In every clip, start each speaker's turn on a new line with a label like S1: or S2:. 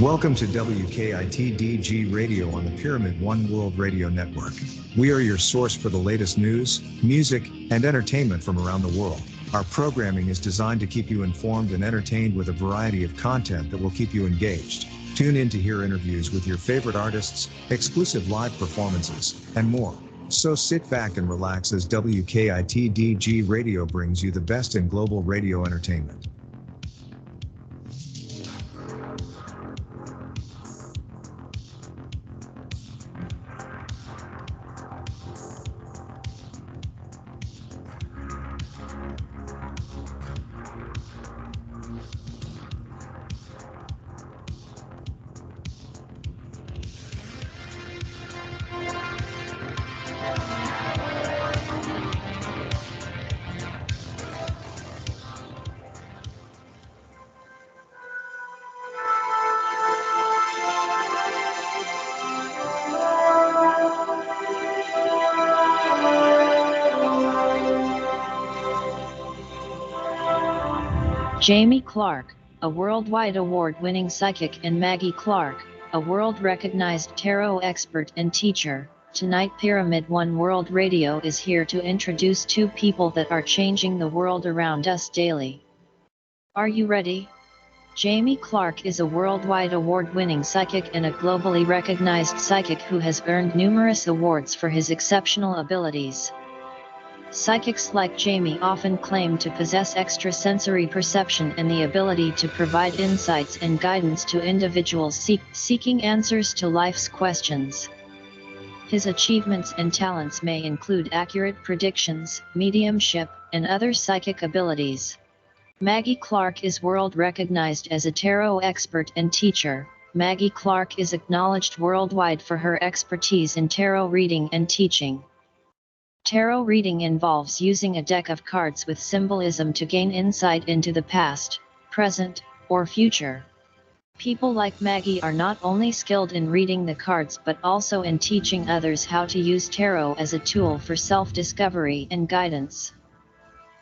S1: Welcome to WKIT-DG Radio on the Pyramid One World Radio Network. We are your source for the latest news, music, and entertainment from around the world. Our programming is designed to keep you informed and entertained with a variety of content that will keep you engaged. Tune in to hear interviews with your favorite artists, exclusive live performances, and more. So sit back and relax as WKIT-DG Radio brings you the best in global radio entertainment.
S2: Maggie Clark, a worldwide award-winning psychic, and Maggie Clark, a world-recognized tarot expert and teacher. Tonight Pyramid One World Radio is here to introduce two people that are changing the world around us daily. Are you ready? Maggie Clark is a worldwide award-winning psychic and a globally recognized psychic who has earned numerous awards for his exceptional abilities. Psychics like Jamie often claim to possess extrasensory perception and the ability to provide insights and guidance to individuals seeking answers to life's questions. His achievements and talents may include accurate predictions, mediumship, and other psychic abilities. Maggie Clark is world recognized as a tarot expert and teacher. Maggie Clark is acknowledged worldwide for her expertise in tarot reading and teaching. Tarot reading involves using a deck of cards with symbolism to gain insight into the past, present, or future. People like Maggie are not only skilled in reading the cards but also in teaching others how to use tarot as a tool for self-discovery and guidance.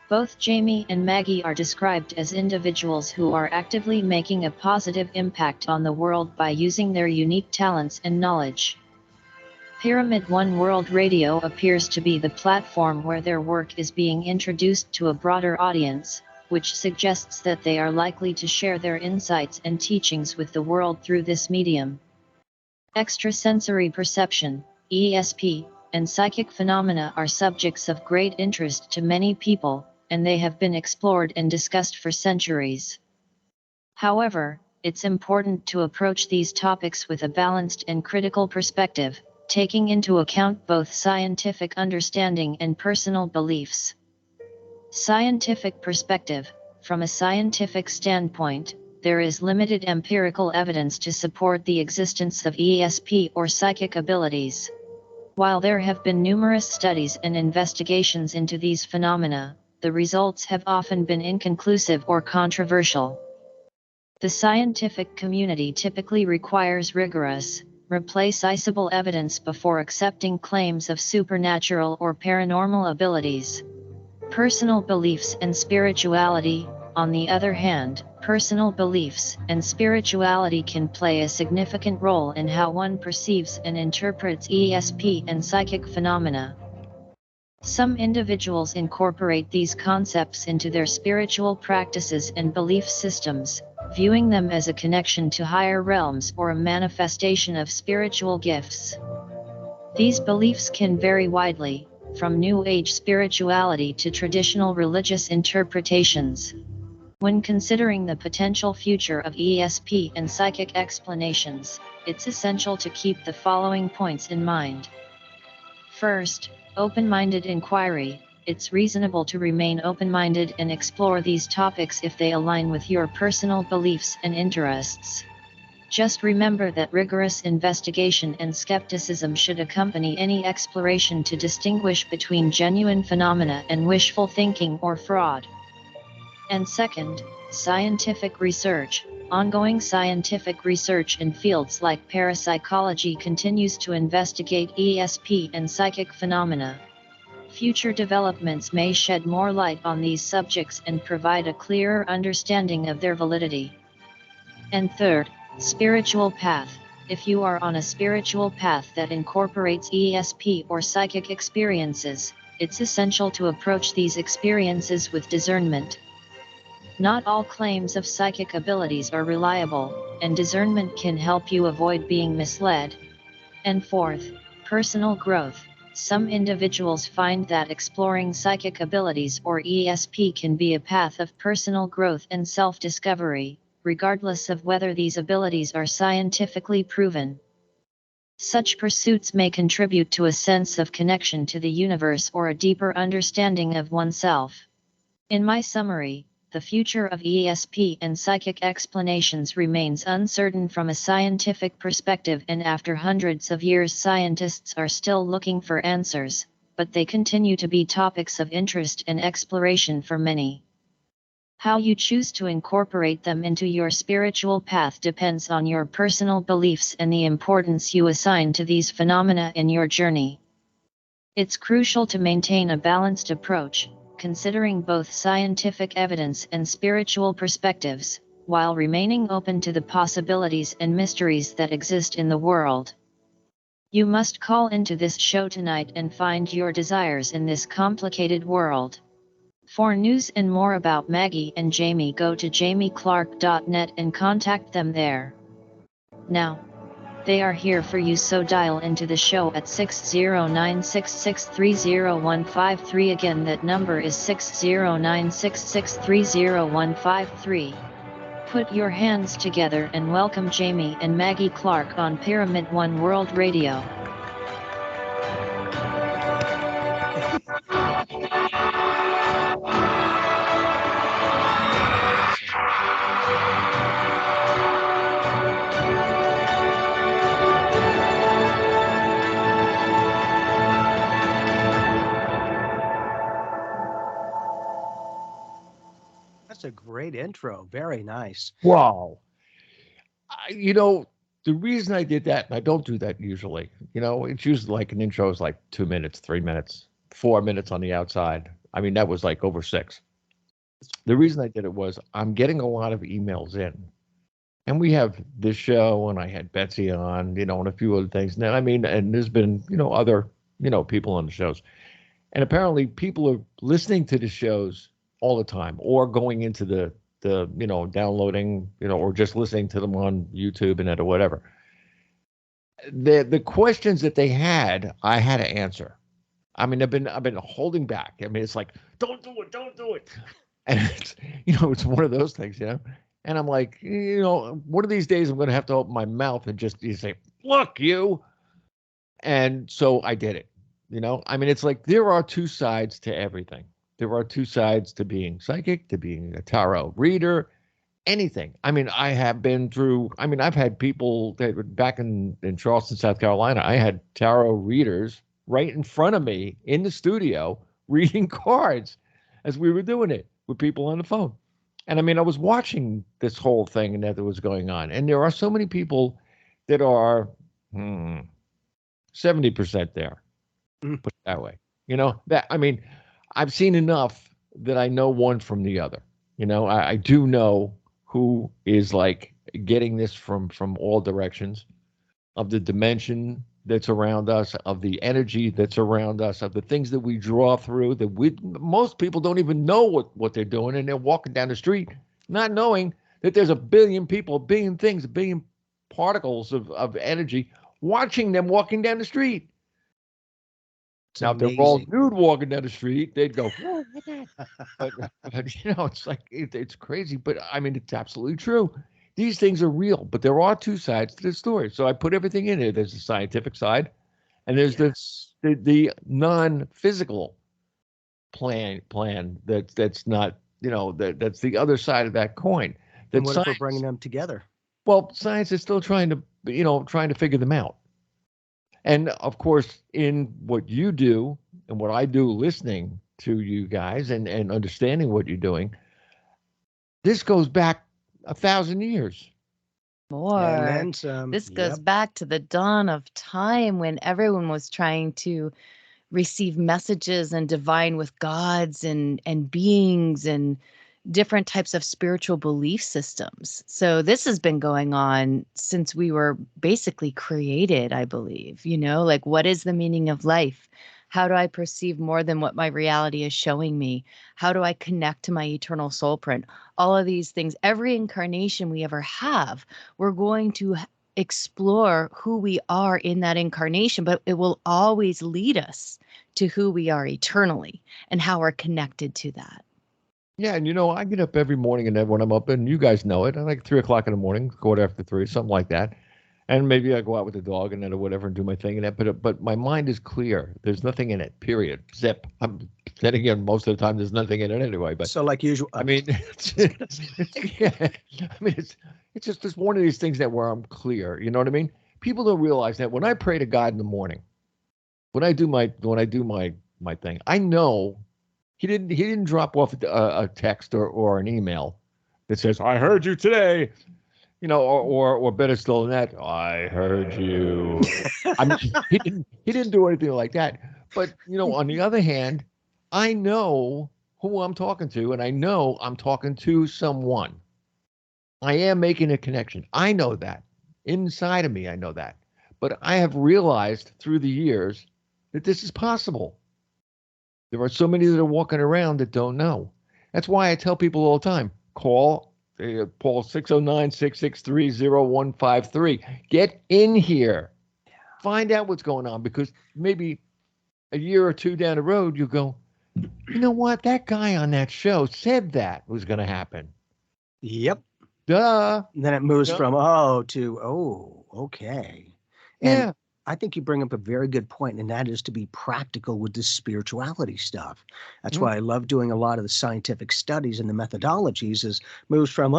S2: Both Jamie and Maggie are described as individuals who are actively making a positive impact on the world by using their unique talents and knowledge. Pyramid One World Radio appears to be the platform where their work is being introduced to a broader audience, which suggests that they are likely to share their insights and teachings with the world through this medium. Extrasensory perception, ESP, and psychic phenomena are subjects of great interest to many people, and they have been explored and discussed for centuries. However, it's important to approach these topics with a balanced and critical perspective, taking into account both scientific understanding and personal beliefs. Scientific perspective. From a scientific standpoint, there is limited empirical evidence to support the existence of ESP or psychic abilities. While there have been numerous studies and investigations into these phenomena, the results have often been inconclusive or controversial. The scientific community typically requires rigorous, replaceable evidence before accepting claims of supernatural or paranormal abilities. Personal beliefs and spirituality. On the other hand, personal beliefs and spirituality can play a significant role in how one perceives and interprets ESP and psychic phenomena. Some individuals incorporate these concepts into their spiritual practices and belief systems, viewing them as a connection to higher realms or a manifestation of spiritual gifts. These beliefs can vary widely, from New Age spirituality to traditional religious interpretations. When considering the potential future of ESP and psychic explanations, it's essential to keep the following points in mind. First, open-minded inquiry. It's reasonable to remain open-minded and explore these topics if they align with your personal beliefs and interests. Just remember that rigorous investigation and skepticism should accompany any exploration to distinguish between genuine phenomena and wishful thinking or fraud. And second, scientific research. Ongoing scientific research in fields like parapsychology continues to investigate ESP and psychic phenomena. Future developments may shed more light on these subjects and provide a clearer understanding of their validity. And third, Spiritual path. If you are on a spiritual path that incorporates ESP or psychic experiences, it's essential to approach these experiences with discernment. Not all claims of psychic abilities are reliable, and discernment can help you avoid being misled. And fourth, personal growth. Some individuals find that exploring psychic abilities or ESP can be a path of personal growth and self-discovery, regardless of whether these abilities are scientifically proven. Such pursuits may contribute to a sense of connection to the universe or a deeper understanding of oneself. In my summary, the future of ESP and psychic explanations remains uncertain from a scientific perspective, and after hundreds of years scientists are still looking for answers, but they continue to be topics of interest and exploration for many. How you choose to incorporate them into your spiritual path depends on your personal beliefs and the importance you assign to these phenomena in your journey. It's crucial to maintain a balanced approach, considering both scientific evidence and spiritual perspectives, while remaining open to the possibilities and mysteries that exist in the world. You must call into this show tonight and find your desires in this complicated world. For news and more about Maggie and Jamie, go to jamieclark.net and contact them there. Now, they are here for you, so dial into the show at 609-663-0153. Again, that number is 609-663-0153. Put your hands together and welcome Jamie and Maggie Clark on Pyramid One World Radio.
S3: That's a great intro. Very nice.
S4: Wow. The reason I did that, and I don't do that usually, it's usually like an intro is like 2 minutes, 3 minutes, 4 minutes on the outside. I mean, that was like over 6. The reason I did it was I'm getting a lot of emails in. And we have this show, and I had Betsy on, and a few other things. And there's been, other, people on the shows. And apparently people are listening to the shows all the time, or going into the downloading, or just listening to them on YouTube and or whatever. The questions that they had, I had to answer. I mean, I've been holding back. I mean, it's like, don't do it. And it's one of those things, And I'm like, one of these days I'm going to have to open my mouth and just say, look, you. And so I did it. I mean, it's like there are two sides to everything. There are two sides to being psychic, to being a tarot reader, anything. I mean, I've had people that were back in Charleston, South Carolina. I had tarot readers right in front of me in the studio reading cards as we were doing it with people on the phone. And I mean, I was watching this whole thing and that was going on. And there are so many people that are 70% there, put it that way. I've seen enough that I know one from the other. I do know who is like getting this from all directions, of the dimension that's around us, of the energy that's around us, of the things that we draw through that most people don't even know what they're doing. And they're walking down the street not knowing that there's a billion people, a billion things, a billion particles of energy watching them walking down the street. Now, if they're all nude walking down the street, they'd go, whoa, what that? But it's like, it's crazy. But I mean, it's absolutely true. These things are real, but there are two sides to the story. So I put everything in there. There's the scientific side, and there's the non-physical plan that's not, that's the other side of that coin.
S3: And what if we're bringing them together?
S4: Well, science is still trying to figure them out. And of course, in what you do and what I do, listening to you guys and understanding what you're doing, this goes back 1,000 years.
S5: More.
S3: And then some.
S5: This goes back to the dawn of time when everyone was trying to receive messages and divine with gods and beings and different types of spiritual belief systems. So this has been going on since we were basically created, I believe. Like, what is the meaning of life? How do I perceive more than what my reality is showing me? How do I connect to my eternal soul print? All of these things, every incarnation we ever have, we're going to explore who we are in that incarnation, but it will always lead us to who we are eternally and how we're connected to that.
S4: Yeah, and I get up every morning, and then when I'm up, and you guys know it, I like 3 o'clock in the morning, quarter after 3, something like that. And maybe I go out with the dog and then or whatever and do my thing and that, but my mind is clear. There's nothing in it. Period. Zip. Then again, most of the time there's nothing in it anyway. But
S3: so like usual.
S4: I mean, yeah, I mean, it's just this one of these things that where I'm clear. You know what I mean? People don't realize that when I pray to God in the morning, when I do my thing, I know he didn't drop off a text or an email that says, "I heard you today." Or better still than that, I heard you. I mean, he didn't do anything like that. But on the other hand, I know who I'm talking to, and I know I'm talking to someone. I am making a connection. I know that inside of me. I know that, but I have realized through the years that this is possible. There are so many that are walking around that don't know. That's why I tell people all the time: call. Paul, 609-663-0153. Get in here. Find out what's going on, because maybe a year or two down the road, you go, you know what? That guy on that show said that was going to happen.
S3: Yep.
S4: Duh.
S3: And then it moves from to okay. And
S4: Yeah.
S3: I think you bring up a very good point, and that is to be practical with this spirituality stuff. That's why I love doing a lot of the scientific studies and the methodologies. Is moves from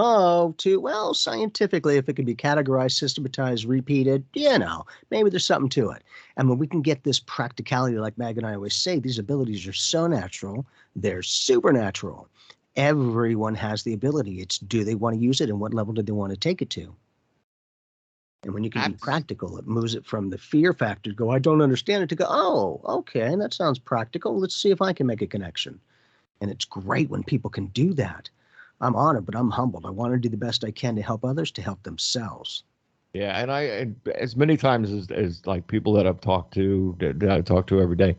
S3: to scientifically, if it can be categorized, systematized, repeated, maybe there's something to it. And when we can get this practicality, like Mag and I always say, these abilities are so natural, they're supernatural. Everyone has the ability. It's, do they want to use it, and what level do they want to take it to? And when you can be practical, it moves it from the fear factor to go, I don't understand it, to go, oh, okay, that sounds practical. Let's see if I can make a connection. And it's great when people can do that. I'm honored, but I'm humbled. I want to do the best I can to help others, to help themselves.
S4: Yeah, and I as many times as like people that I've talked to, that I talk to every day,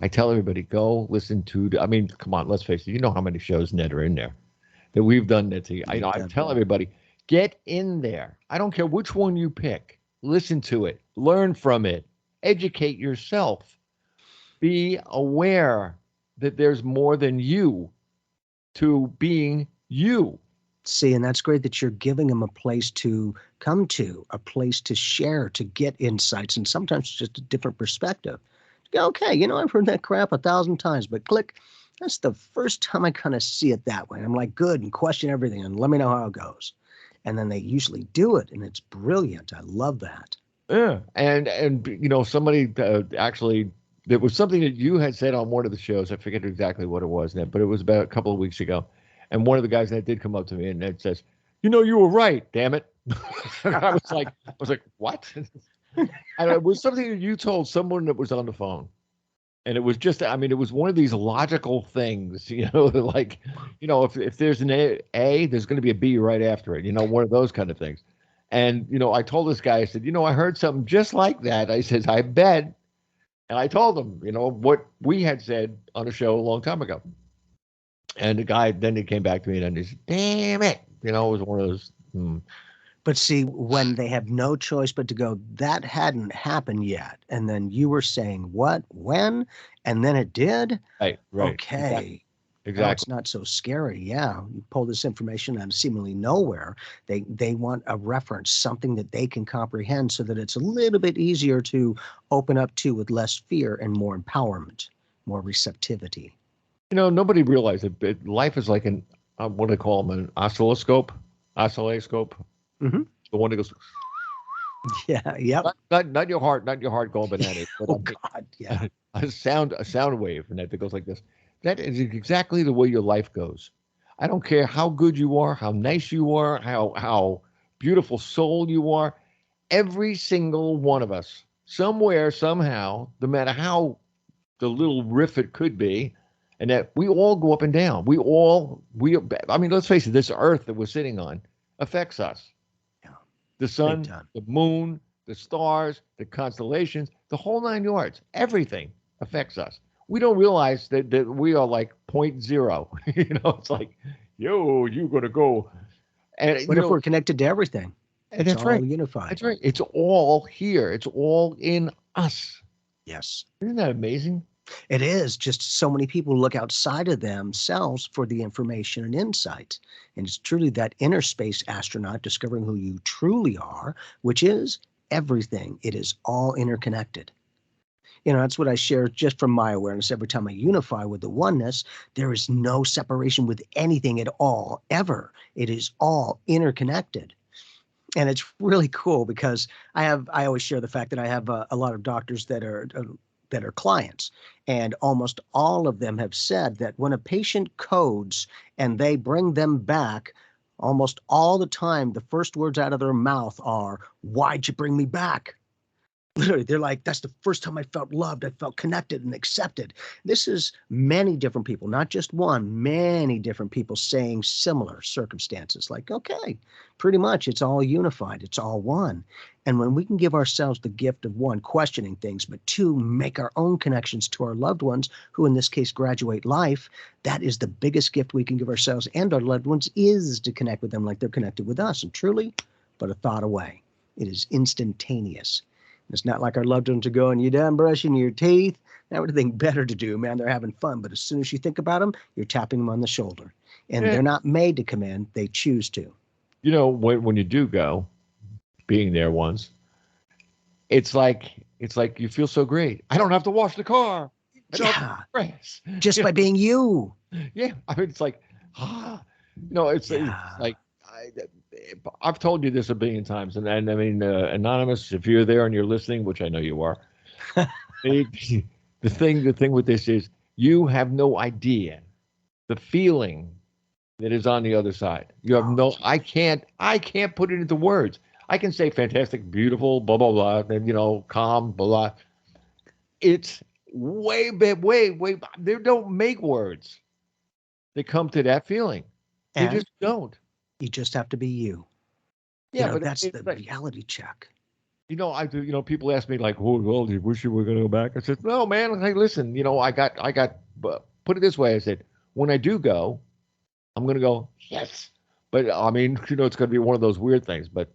S4: I tell everybody, go listen to. I mean, come on, let's face it. You know how many shows Ned are in there that we've done that to you. I tell everybody, get in there. I don't care which one you pick. Listen to it. Learn from it. Educate yourself. Be aware that there's more than you to being you.
S3: See, and that's great that you're giving them a place to come to, a place to share, to get insights, and sometimes just a different perspective. Okay, I've heard that crap 1,000 times, but click. That's the first time I kind of see it that way. I'm like, good, and question everything, and let me know how it goes. And then they usually do it, and it's brilliant. I love that.
S4: Yeah, and somebody actually, there was something that you had said on one of the shows. I forget exactly what it was, Ned, but it was about a couple of weeks ago. And one of the guys that did come up to me and Ned says, you were right, damn it. I was like, what? And it was something that you told someone that was on the phone. And it was just, it was one of these logical things, like, if there's an A, there's going to be a B right after it, one of those kind of things. And, I told this guy, I said, I heard something just like that. I said, I bet. And I told him, what we had said on a show a long time ago. And the guy, then he came back to me and he said, damn it. It was one of those.
S3: But see, when they have no choice but to go, that hadn't happened yet. And then you were saying what, when, and then it did.
S4: Right.
S3: Okay.
S4: Exactly.
S3: Now it's not so scary. Yeah. You pull this information out of seemingly nowhere. They want a reference, something that they can comprehend, so that it's a little bit easier to open up to, with less fear and more empowerment, more receptivity.
S4: Nobody realized it. Life is like an, what do they call them? An oscilloscope.
S3: Mm-hmm.
S4: The one that goes.
S3: Yeah. Yep.
S4: Not your heart going bananas. But
S3: God. Yeah.
S4: a sound wave, and that goes like this. That is exactly the way your life goes. I don't care how good you are, how nice you are, how beautiful soul you are. Every single one of us, somewhere, somehow, no matter how the little riff it could be, and that we all go up and down. I mean, let's face it, this earth that we're sitting on affects us.
S3: Yeah.
S4: The
S3: Big
S4: sun,
S3: time.
S4: the moon, the stars, the constellations, the whole 9 yards, everything affects us. We don't realize that we are like point zero. It's like, yo, you're going to go. And,
S3: What if we're connected to everything?
S4: and
S3: It's
S4: that's
S3: all
S4: right.
S3: unified.
S4: That's right. It's all here. It's all in us.
S3: Yes.
S4: Isn't that amazing?
S3: It is. Just so many people look outside of themselves for the information and insight. And it's truly that inner space astronaut discovering who you truly are, which is everything. It is all interconnected. That's what I share just from my awareness. Every time I unify with the oneness, there is no separation with anything at all, ever. It is all interconnected. And it's really cool because I always share the fact that I have a lot of doctors that are clients, and almost all of them have said that when a patient codes and they bring them back, almost all the time, the first words out of their mouth are, "Why'd you bring me back?" Literally, they're like, that's the first time I felt loved. I felt connected and accepted. This is many different people, not just one, many different people saying similar circumstances. Like, okay, pretty much it's all unified. It's all one. And when we can give ourselves the gift of, one, questioning things, but two, make our own connections to our loved ones, who in this case graduate life, that is the biggest gift we can give ourselves and our loved ones, is to connect with them like they're connected with us. And truly, but a thought away. It is instantaneous. It's not like our loved ones are going, "You done brushing your teeth?" Now, anything better to do, man. They're having fun. But as soon as you think about them, you're tapping them on the shoulder. And
S4: Yeah.
S3: they're not made to come in. They choose to.
S4: When you do go, being there once, it's like you feel so great. I don't have to wash the car. I don't have
S3: Yeah.
S4: to press.
S3: Just by being you.
S4: Yeah. I mean, it's like, it's
S3: Yeah.
S4: like, I've told you this a billion times, and I mean, Anonymous, if you're there and you're listening, which I know you are, the thing with this is you have no idea the feeling that is on the other side. You have no. I can't put it into words. I can say fantastic, beautiful, blah blah blah, and calm, blah blah. It's way, way. They don't make words. They come to that feeling. They
S3: And
S4: just don't.
S3: you just have to be you.
S4: Yeah, but
S3: That's
S4: it's
S3: the
S4: like,
S3: reality check.
S4: I do. People ask me like, "Oh, well, do you wish you were going to go back?" I said, "No, man. Hey, listen. I got. Put it this way. I said, when I do go, I'm going to go. Yes, but I mean, it's going to be one of those weird things. But
S3: See,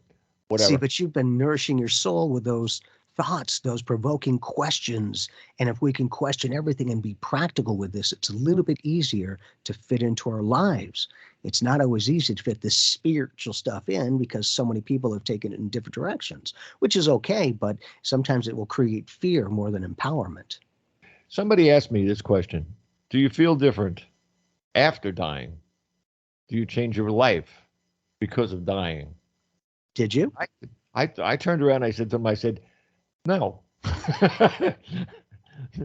S4: whatever.
S3: but you've been nourishing your soul with those thoughts, those provoking questions. And if we can question everything and be practical with this, it's a little bit easier to fit into our lives. It's not always easy to fit the spiritual stuff in because so many people have taken it in different directions, which is okay, but sometimes it will create fear more than empowerment.
S4: Somebody asked me this question: do you feel different after dying? Do you change your life because of dying?
S3: Did you?
S4: I turned around. And I said to him, I said, no,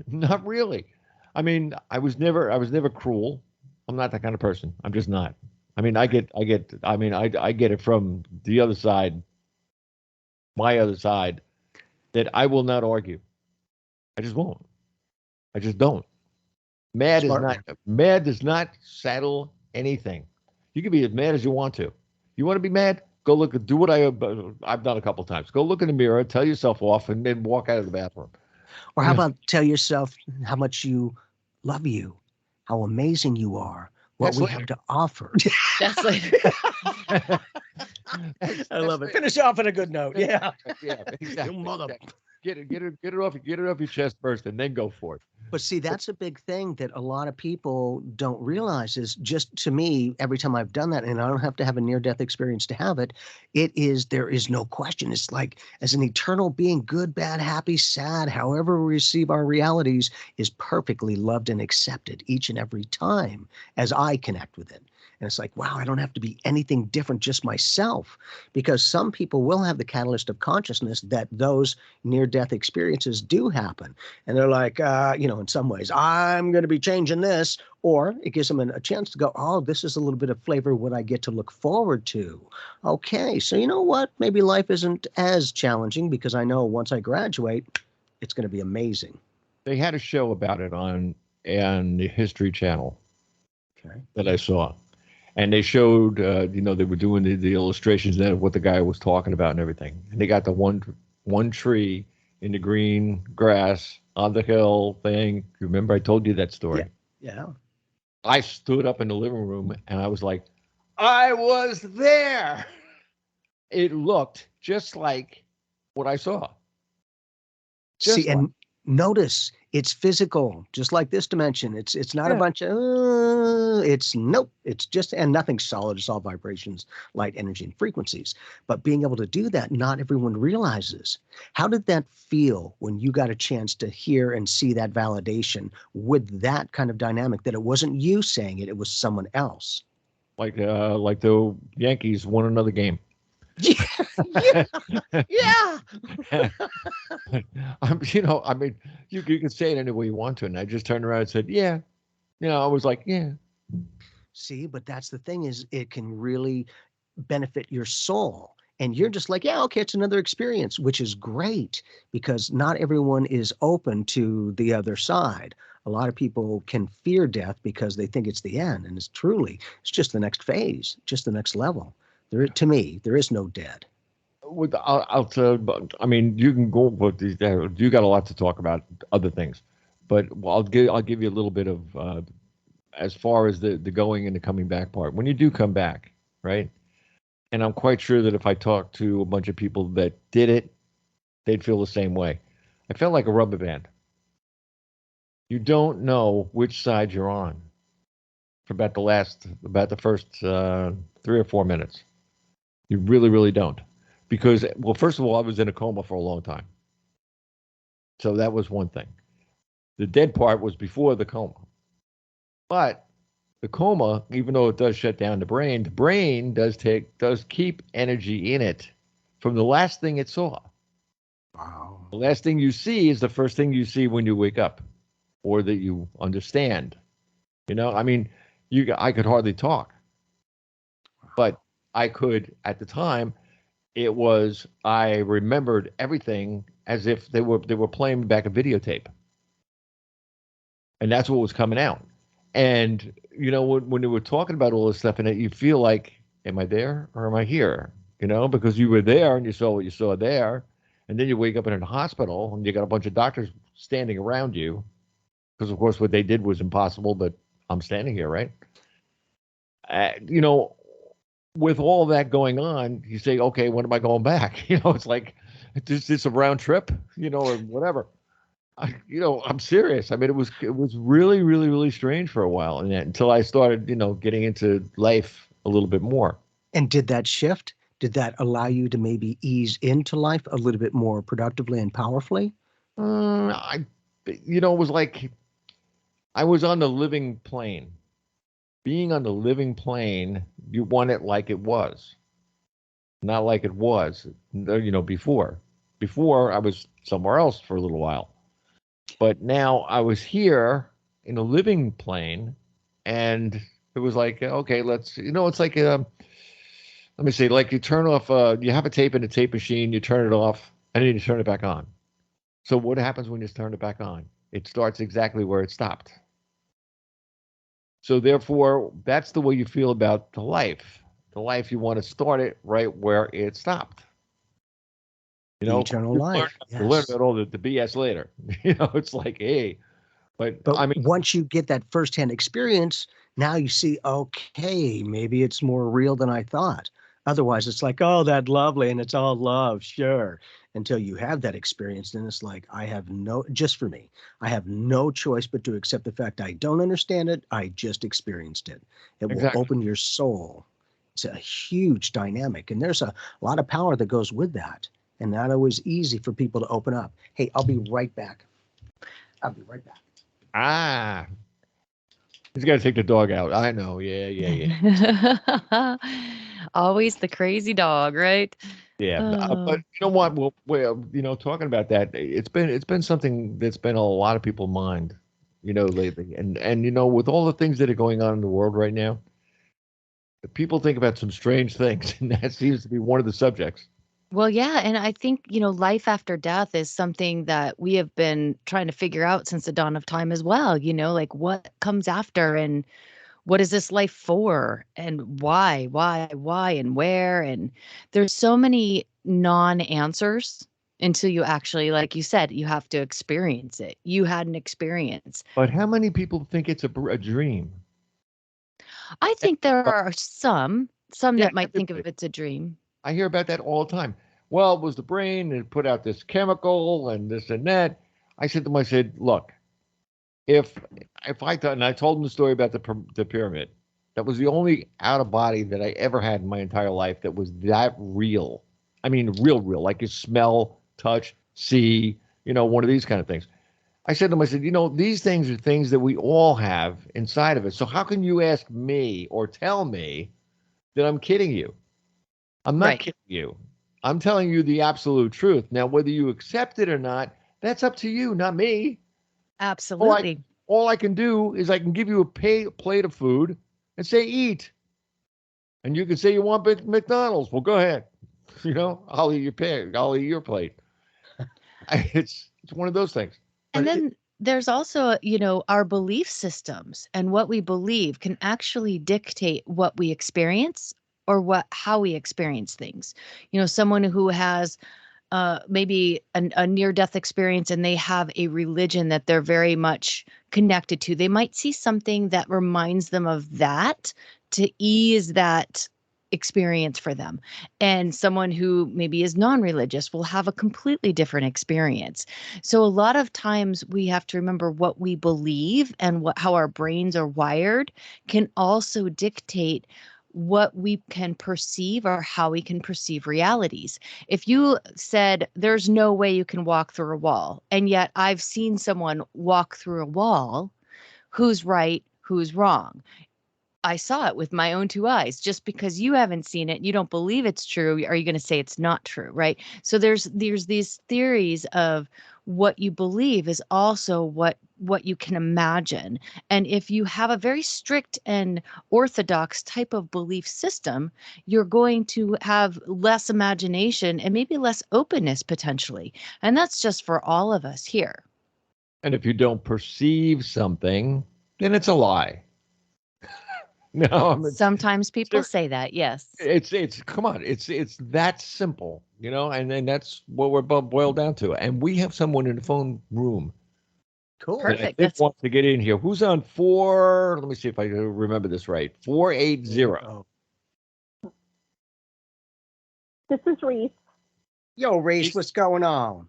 S4: not really. I mean, I was never cruel. I'm not that kind of person. I'm just not. I mean, I get it from the other side, my other side, that I will not argue. I just won't. I just don't.
S3: Smart man.
S4: Mad does not saddle anything. You can be as mad as you want to. You want to be mad? Go look. Do what I've done a couple times. Go look in the mirror, tell yourself off, and then walk out of the bathroom.
S3: Or how about tell yourself how much you love you, how amazing you are, what
S4: That's
S3: we
S4: later.
S3: have to offer.
S5: That's like,
S3: I love it. Finish off on a good note. Yeah.
S4: Yeah, exactly.
S3: You mother.
S4: Exactly. Get it off your chest first, and then go for it.
S3: But see, that's a big thing that a lot of people don't realize is, just to me, every time I've done that, and I don't have to have a near-death experience to have it, there is no question. It's like, as an eternal being, good, bad, happy, sad, however we receive our realities is perfectly loved and accepted each and every time as I connect with it. And it's like, wow, I don't have to be anything different, just myself. Because some people will have the catalyst of consciousness that those near-death experiences do happen. And they're like, in some ways, I'm going to be changing this. Or it gives them a chance to go, oh, this is a little bit of flavor what I get to look forward to. Okay, so you know what? Maybe life isn't as challenging because I know once I graduate, it's going to be amazing.
S4: They had a show about it on and the History Channel
S3: Okay.
S4: that I saw. And they showed, they were doing the illustrations of what the guy was talking about and everything. And they got the one tree in the green grass on the hill thing. Remember I told you that story?
S3: Yeah.
S4: I stood up in the living room and I was like, I was there. It looked just like what I saw.
S3: See, and notice it's physical, just like this dimension. It's not a bunch of, nope. It's just, and nothing's solid. It's all vibrations, light, energy, and frequencies. But being able to do that, not everyone realizes. How did that feel when you got a chance to hear and see that validation with that kind of dynamic, that it wasn't you saying it, it was someone else?
S4: Like the Yankees won another game.
S3: Yeah.
S4: I mean, you can say it any way you want to. And I just turned around and said, yeah. I was like, yeah.
S3: See, but that's the thing, is it can really benefit your soul. And you're just like, yeah, okay, it's another experience, which is great, because not everyone is open to the other side. A lot of people can fear death because they think it's the end. And it's just the next phase, just the next level. To me, there is no dead.
S4: I mean, you can go, but you got a lot to talk about other things. But I'll give you a little bit of as far as the going and the coming back part. When you do come back, right? And I'm quite sure that if I talked to a bunch of people that did it, they'd feel the same way. I felt like a rubber band. You don't know which side you're on for about the first 3 or 4 minutes. You really, really don't. Because, well, first of all, I was in a coma for a long time. So that was one thing. The dead part was before the coma. But the coma, even though it does shut down the brain does keep energy in it from the last thing it saw.
S3: Wow.
S4: The last thing you see is the first thing you see when you wake up, or that you understand. I mean, I could hardly talk, but I could at the time. I remembered everything as if they were playing back a videotape, and that's what was coming out. And when they were talking about all this stuff, and you feel like, am I there or am I here? Because you were there and you saw what you saw there, and then you wake up in a hospital and you got a bunch of doctors standing around you, because of course what they did was impossible, but I'm standing here, right? With all that going on, you say, okay, when am I going back? It's like, it's a round trip, or whatever. I'm serious. I mean, it was really, really, really strange for a while, and until I started, getting into life a little bit more.
S3: And did that shift? Did that allow you to maybe ease into life a little bit more productively and powerfully?
S4: It was like I was on the living plane. Being on the living plane, you want it like it was, not like it was, before. Before, I was somewhere else for a little while. But now I was here in a living plane, and it was like, okay, it's like, let me see, like you turn off, you have a tape in a tape machine, you turn it off, and then you turn it back on. So what happens when you turn it back on? It starts exactly where it stopped. So therefore, that's the way you feel about the life. The life, you want to start it right where it stopped.
S3: The eternal life.
S4: You learn about all the BS later. It's like, hey, but I mean,
S3: once you get that firsthand experience, now you see, okay, maybe it's more real than I thought. Otherwise, it's like, oh, that's lovely, and it's all love, sure. Until you have that experience, then it's like, just for me, I have no choice but to accept the fact I don't understand it. I just experienced it. It will open your soul. It's a huge dynamic, and there's a lot of power that goes with that, and not always easy for people to open up. Hey, I'll be right back.
S4: He's got to take the dog out. I know. Yeah.
S5: Always the crazy dog, right?
S4: Yeah, but you know what? Well, talking about that, it's been something that's been on a lot of people's mind, lately, and with all the things that are going on in the world right now, people think about some strange things, and that seems to be one of the subjects.
S5: Well, yeah, and I think, life after death is something that we have been trying to figure out since the dawn of time as well, like what comes after and what is this life for and why, and where? And there's so many non-answers until you actually, like you said, you have to experience it. You had an experience.
S4: But how many people think it's a dream?
S5: I think there are some
S4: Yeah,
S5: that might think of
S4: everybody.
S5: it's a dream.
S4: I hear about that all the time. Well, it was the brain and it put out this chemical and this and that. I said to him, I said, look, if I thought, and I told him the story about the pyramid. That was the only out of body that I ever had in my entire life that was that real. I mean, real, like you smell, touch, see, one of these kind of things. I said to him, I said, these things are things that we all have inside of us. So how can you ask me or tell me that I'm kidding you? I'm not
S5: Right.
S4: kidding you. I'm telling you the absolute truth. Now, whether you accept it or not, that's up to you, not me.
S5: Absolutely.
S4: All I can do is I can give you a plate of food and say eat, and you can say you want McDonald's. Well, go ahead. I'll eat I'll eat your plate. It's one of those things.
S5: And
S3: But
S5: then there's also, our belief systems and what we believe can actually dictate what we experience or how we experience things. Someone who has maybe a near death experience and they have a religion that they're very much connected to. They might see something that reminds them of that to ease that experience for them. And someone who maybe is non-religious will have a completely different experience. So a lot of times we have to remember what we believe and how our brains are wired can also dictate what we can perceive or how we can perceive realities. If you said there's no way you can walk through a wall, and yet I've seen someone walk through a wall, who's right, who's wrong? I saw it with my own two eyes. Just because you haven't seen it, you don't believe it's true, are you going to say it's not true, right? So there's these theories of what you believe is also what you can imagine. And if you have a very strict and orthodox type of belief system, you're going to have less imagination and maybe less openness potentially. And that's just for all of us here.
S4: And if you don't perceive something, then it's a lie. No, I mean,
S5: Sometimes people say that, yes.
S4: it's come on, it's that simple, and that's what we're boiled down to. And we have someone in the phone room
S3: cool.
S4: that I
S5: Perfect.
S4: think wants to get in here. Who's on four? Let me see if I remember this right. 480.
S3: Oh.
S6: This is Reese.
S3: Yo, Reese, what's going on?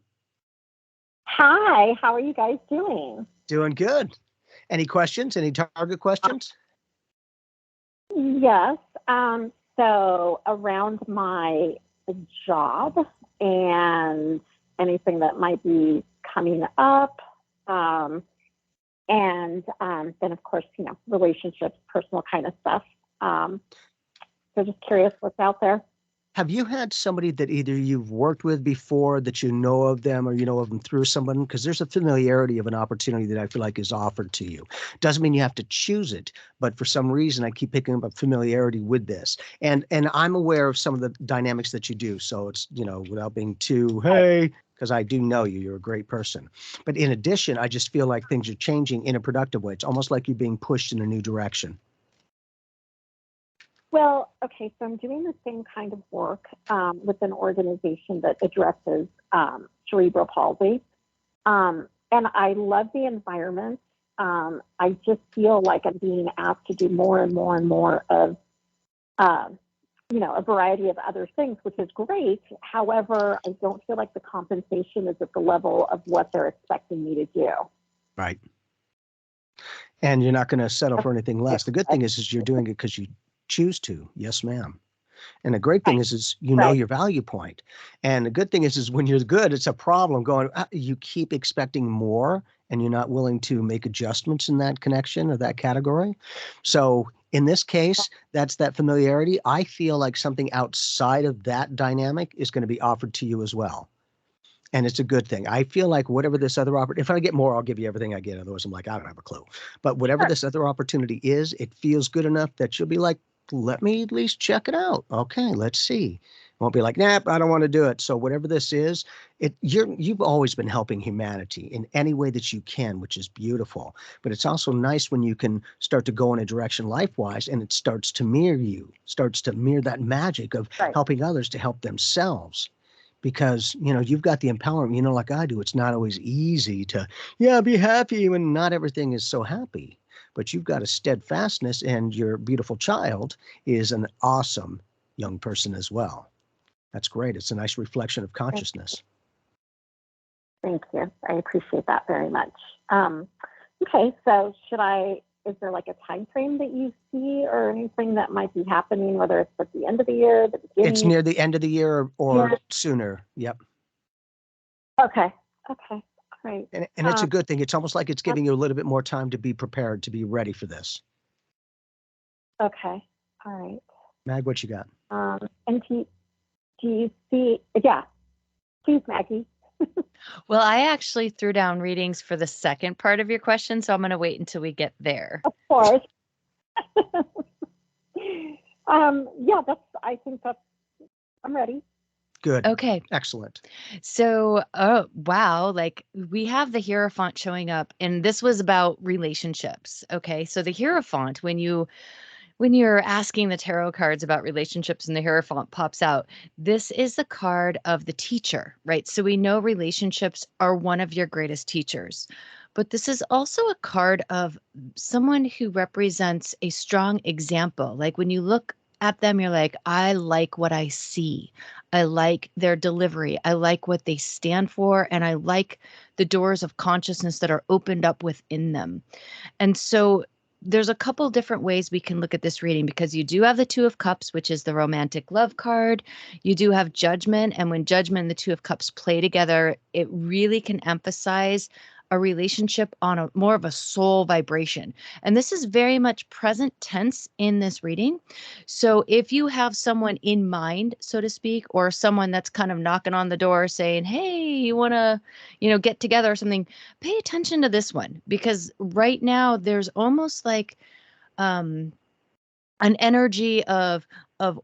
S6: Hi, how are you guys doing?
S3: Doing good. Any questions? Any target questions?
S6: Yes. So around my job and anything that might be coming up, and then of course, relationships, personal kind of stuff. So just curious what's out there.
S3: Have you had somebody that either you've worked with before that you know of them or you know of them through someone? Because there's a familiarity of an opportunity that I feel like is offered to you. Doesn't mean you have to choose it, but for some reason I keep picking up a familiarity with this. And I'm aware of some of the dynamics that you do. So it's, without being too, hey, because I do know you're a great person. But in addition, I just feel like things are changing in a productive way. It's almost like you're being pushed in a new direction.
S6: Well, okay, so I'm doing the same kind of work with an organization that addresses cerebral palsy. And I love the environment. I just feel like I'm being asked to do more and more and more of, a variety of other things, which is great. However, I don't feel like the compensation is at the level of what they're expecting me to do.
S3: Right. And you're not going to settle for anything less. The good thing is you're doing it because you choose to. Yes, ma'am. And the great thing is you know your value point. And the good thing is when you're good, it's a problem going, you keep expecting more and you're not willing to make adjustments in that connection or that category. So in this case, that's that familiarity. I feel like something outside of that dynamic is going to be offered to you as well. And it's a good thing. I feel like whatever this other opportunity, if I get more, I'll give you everything I get. Otherwise, I'm like, I don't have a clue. But whatever this other opportunity is, it feels good enough that you'll be like, let me at least check it out. Okay, let's see. Won't be like, nah, I don't want to do it. So whatever this is, you've always been helping humanity in any way that you can, which is beautiful. But it's also nice when you can start to go in a direction life-wise, and it starts to mirror that magic of helping others to help themselves. Because, you've got the empowerment, like I do. It's not always easy to, be happy when not everything is so happy. But you've got a steadfastness, and your beautiful child is an awesome young person as well. That's great. It's a nice reflection of consciousness.
S6: Thank you. I appreciate that very much. Okay, so is there like a time frame that you see or anything that might be happening, whether it's at the end of the year, the beginning?
S3: It's near the end of the year or sooner. Yep.
S6: Okay. Great.
S3: And it's a good thing. It's almost like it's giving you a little bit more time to be prepared, to be ready for this.
S6: Okay. All right.
S3: Mag, what you got?
S6: And do you see, please, Maggie.
S5: Well, I actually threw down readings for the second part of your question, so I'm going to wait until we get there.
S6: Of course. I'm ready.
S3: Good.
S5: Okay.
S3: Excellent.
S5: So, wow, like we have the Hierophant showing up, and this was about relationships. Okay. So the Hierophant, when you're asking the tarot cards about relationships and the Hierophant pops out, this is the card of the teacher, right? So we know relationships are one of your greatest teachers. But this is also a card of someone who represents a strong example. Like when you look at them, you're like, I like what I see. I like their delivery. I like what they stand for. And I like the doors of consciousness that are opened up within them. And so there's a couple different ways we can look at this reading, because you do have the Two of Cups, which is the romantic love card. You do have Judgment. And when Judgment and the Two of Cups play together, it really can emphasize a relationship on a more of a soul vibration. And this is very much present tense in this reading. So if you have someone in mind, so to speak, or someone that's kind of knocking on the door saying, hey, you want to, get together or something, pay attention to this one, because right now there's almost like an energy of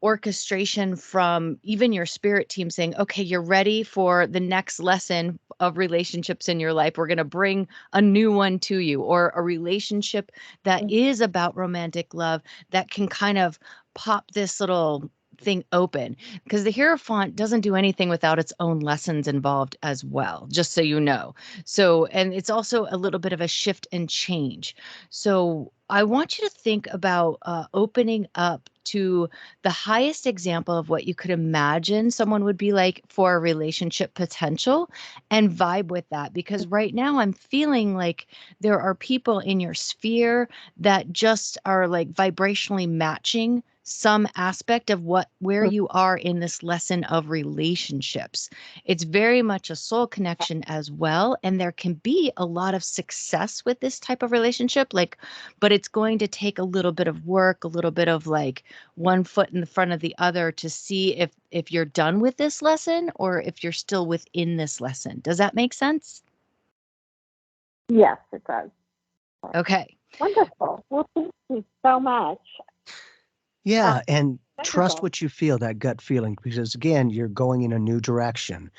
S5: orchestration from even your spirit team saying, okay, you're ready for the next lesson of relationships in your life. We're going to bring a new one to you, or a relationship that is about romantic love that can kind of pop this little thing open, because the Hierophant doesn't do anything without its own lessons involved as well, just so you know. So, and it's also a little bit of a shift and change. So I want you to think about opening up to the highest example of what you could imagine someone would be like for a relationship potential, and vibe with that. Because right now I'm feeling like there are people in your sphere that just are like vibrationally matching some aspect of where you are in this lesson of relationships. It's very much a soul connection as well. And there can be a lot of success with this type of relationship, but it's going to take a little bit of work, a little bit of like one foot in the front of the other to see if you're done with this lesson or if you're still within this lesson. Does that make sense?
S6: Yes, it does.
S5: Okay.
S6: Wonderful. Well, thank you so much.
S3: Yeah, and trust what you feel, that gut feeling, because again, you're going in a new direction.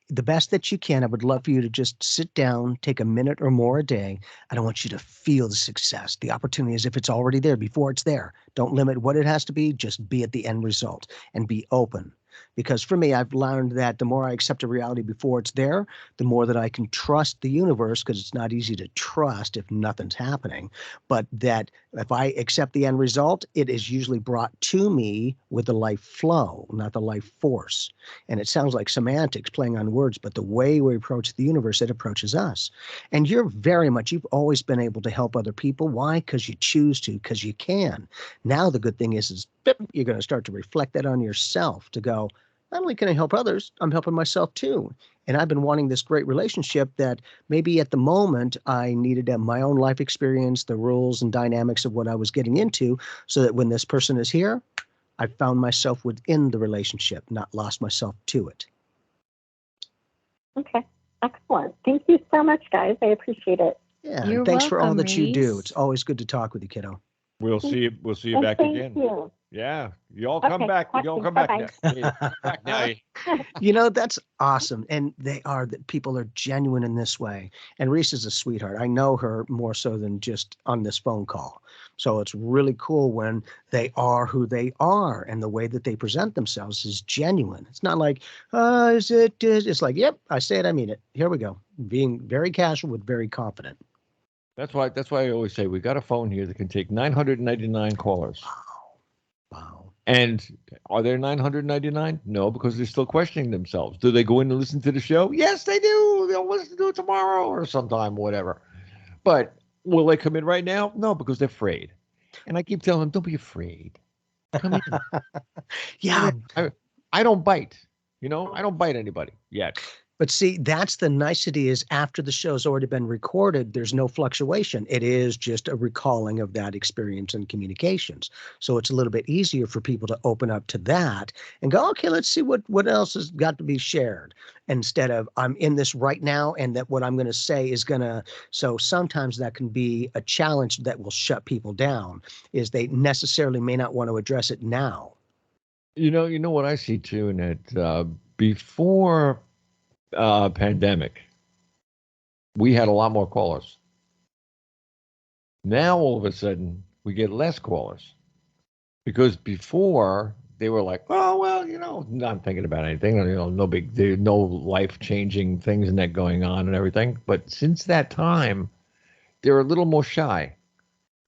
S3: The best that you can, I would love for you to just sit down, take a minute or more a day. I don't want you to feel the success, the opportunity as if it's already there before it's there. Don't limit what it has to be, just be at the end result and be open. Because for me, I've learned that the more I accept a reality before it's there, the more that I can trust the universe, because it's not easy to trust if nothing's happening. But that if I accept the end result, it is usually brought to me with the life flow, not the life force. And it sounds like semantics, playing on words, but the way we approach the universe, it approaches us. And you've always been able to help other people. Why? Because you choose to, because you can. Now the good thing is you're going to start to reflect that on yourself to go, not only can I help others, I'm helping myself too. And I've been wanting this great relationship that maybe at the moment I needed my own life experience, the rules and dynamics of what I was getting into, so that when this person is here, I found myself within the relationship, not lost myself to it.
S6: Okay, excellent. Thank you so much, guys. I appreciate it.
S3: Yeah,
S5: You're
S3: and thanks for all
S5: welcome,
S3: that you do.
S5: Reese.
S3: It's always good to talk with you, kiddo.
S4: We'll see you back again.
S6: Thank you.
S4: Yeah, you all come
S6: Okay,
S4: back. You all come back now.
S6: bye-bye.
S4: Yeah, come back now.
S3: That's awesome. And that people are genuine in this way. And Reese is a sweetheart. I know her more so than just on this phone call. So it's really cool when they are who they are, and the way that they present themselves is genuine. It's not like, it's like, yep, I say it, I mean it. Here we go. Being very casual but very confident.
S4: That's why I always say we got a phone here that can take 999 callers.
S3: Wow.
S4: And are there 999? No, because they're still questioning themselves. Do they go in and listen to the show? Yes, they do. They'll listen to it tomorrow or sometime, whatever. But will they come in right now? No, because they're afraid. And I keep telling them, don't be afraid. Come in.
S3: Yeah.
S4: I don't bite. I don't bite anybody yet.
S3: But see, that's the nicety, is after the show's already been recorded, there's no fluctuation. It is just a recalling of that experience and communications. So it's a little bit easier for people to open up to that and go, okay, let's see what else has got to be shared, instead of I'm in this right now and that what I'm going to say is going to. So sometimes that can be a challenge that will shut people down, is they necessarily may not want to address it now.
S4: You know what I see too, in that before pandemic, we had a lot more callers. Now all of a sudden we get less callers, because before they were like, oh well, not thinking about anything, no big deal, no life-changing things and that going on and everything. But since that time, they're a little more shy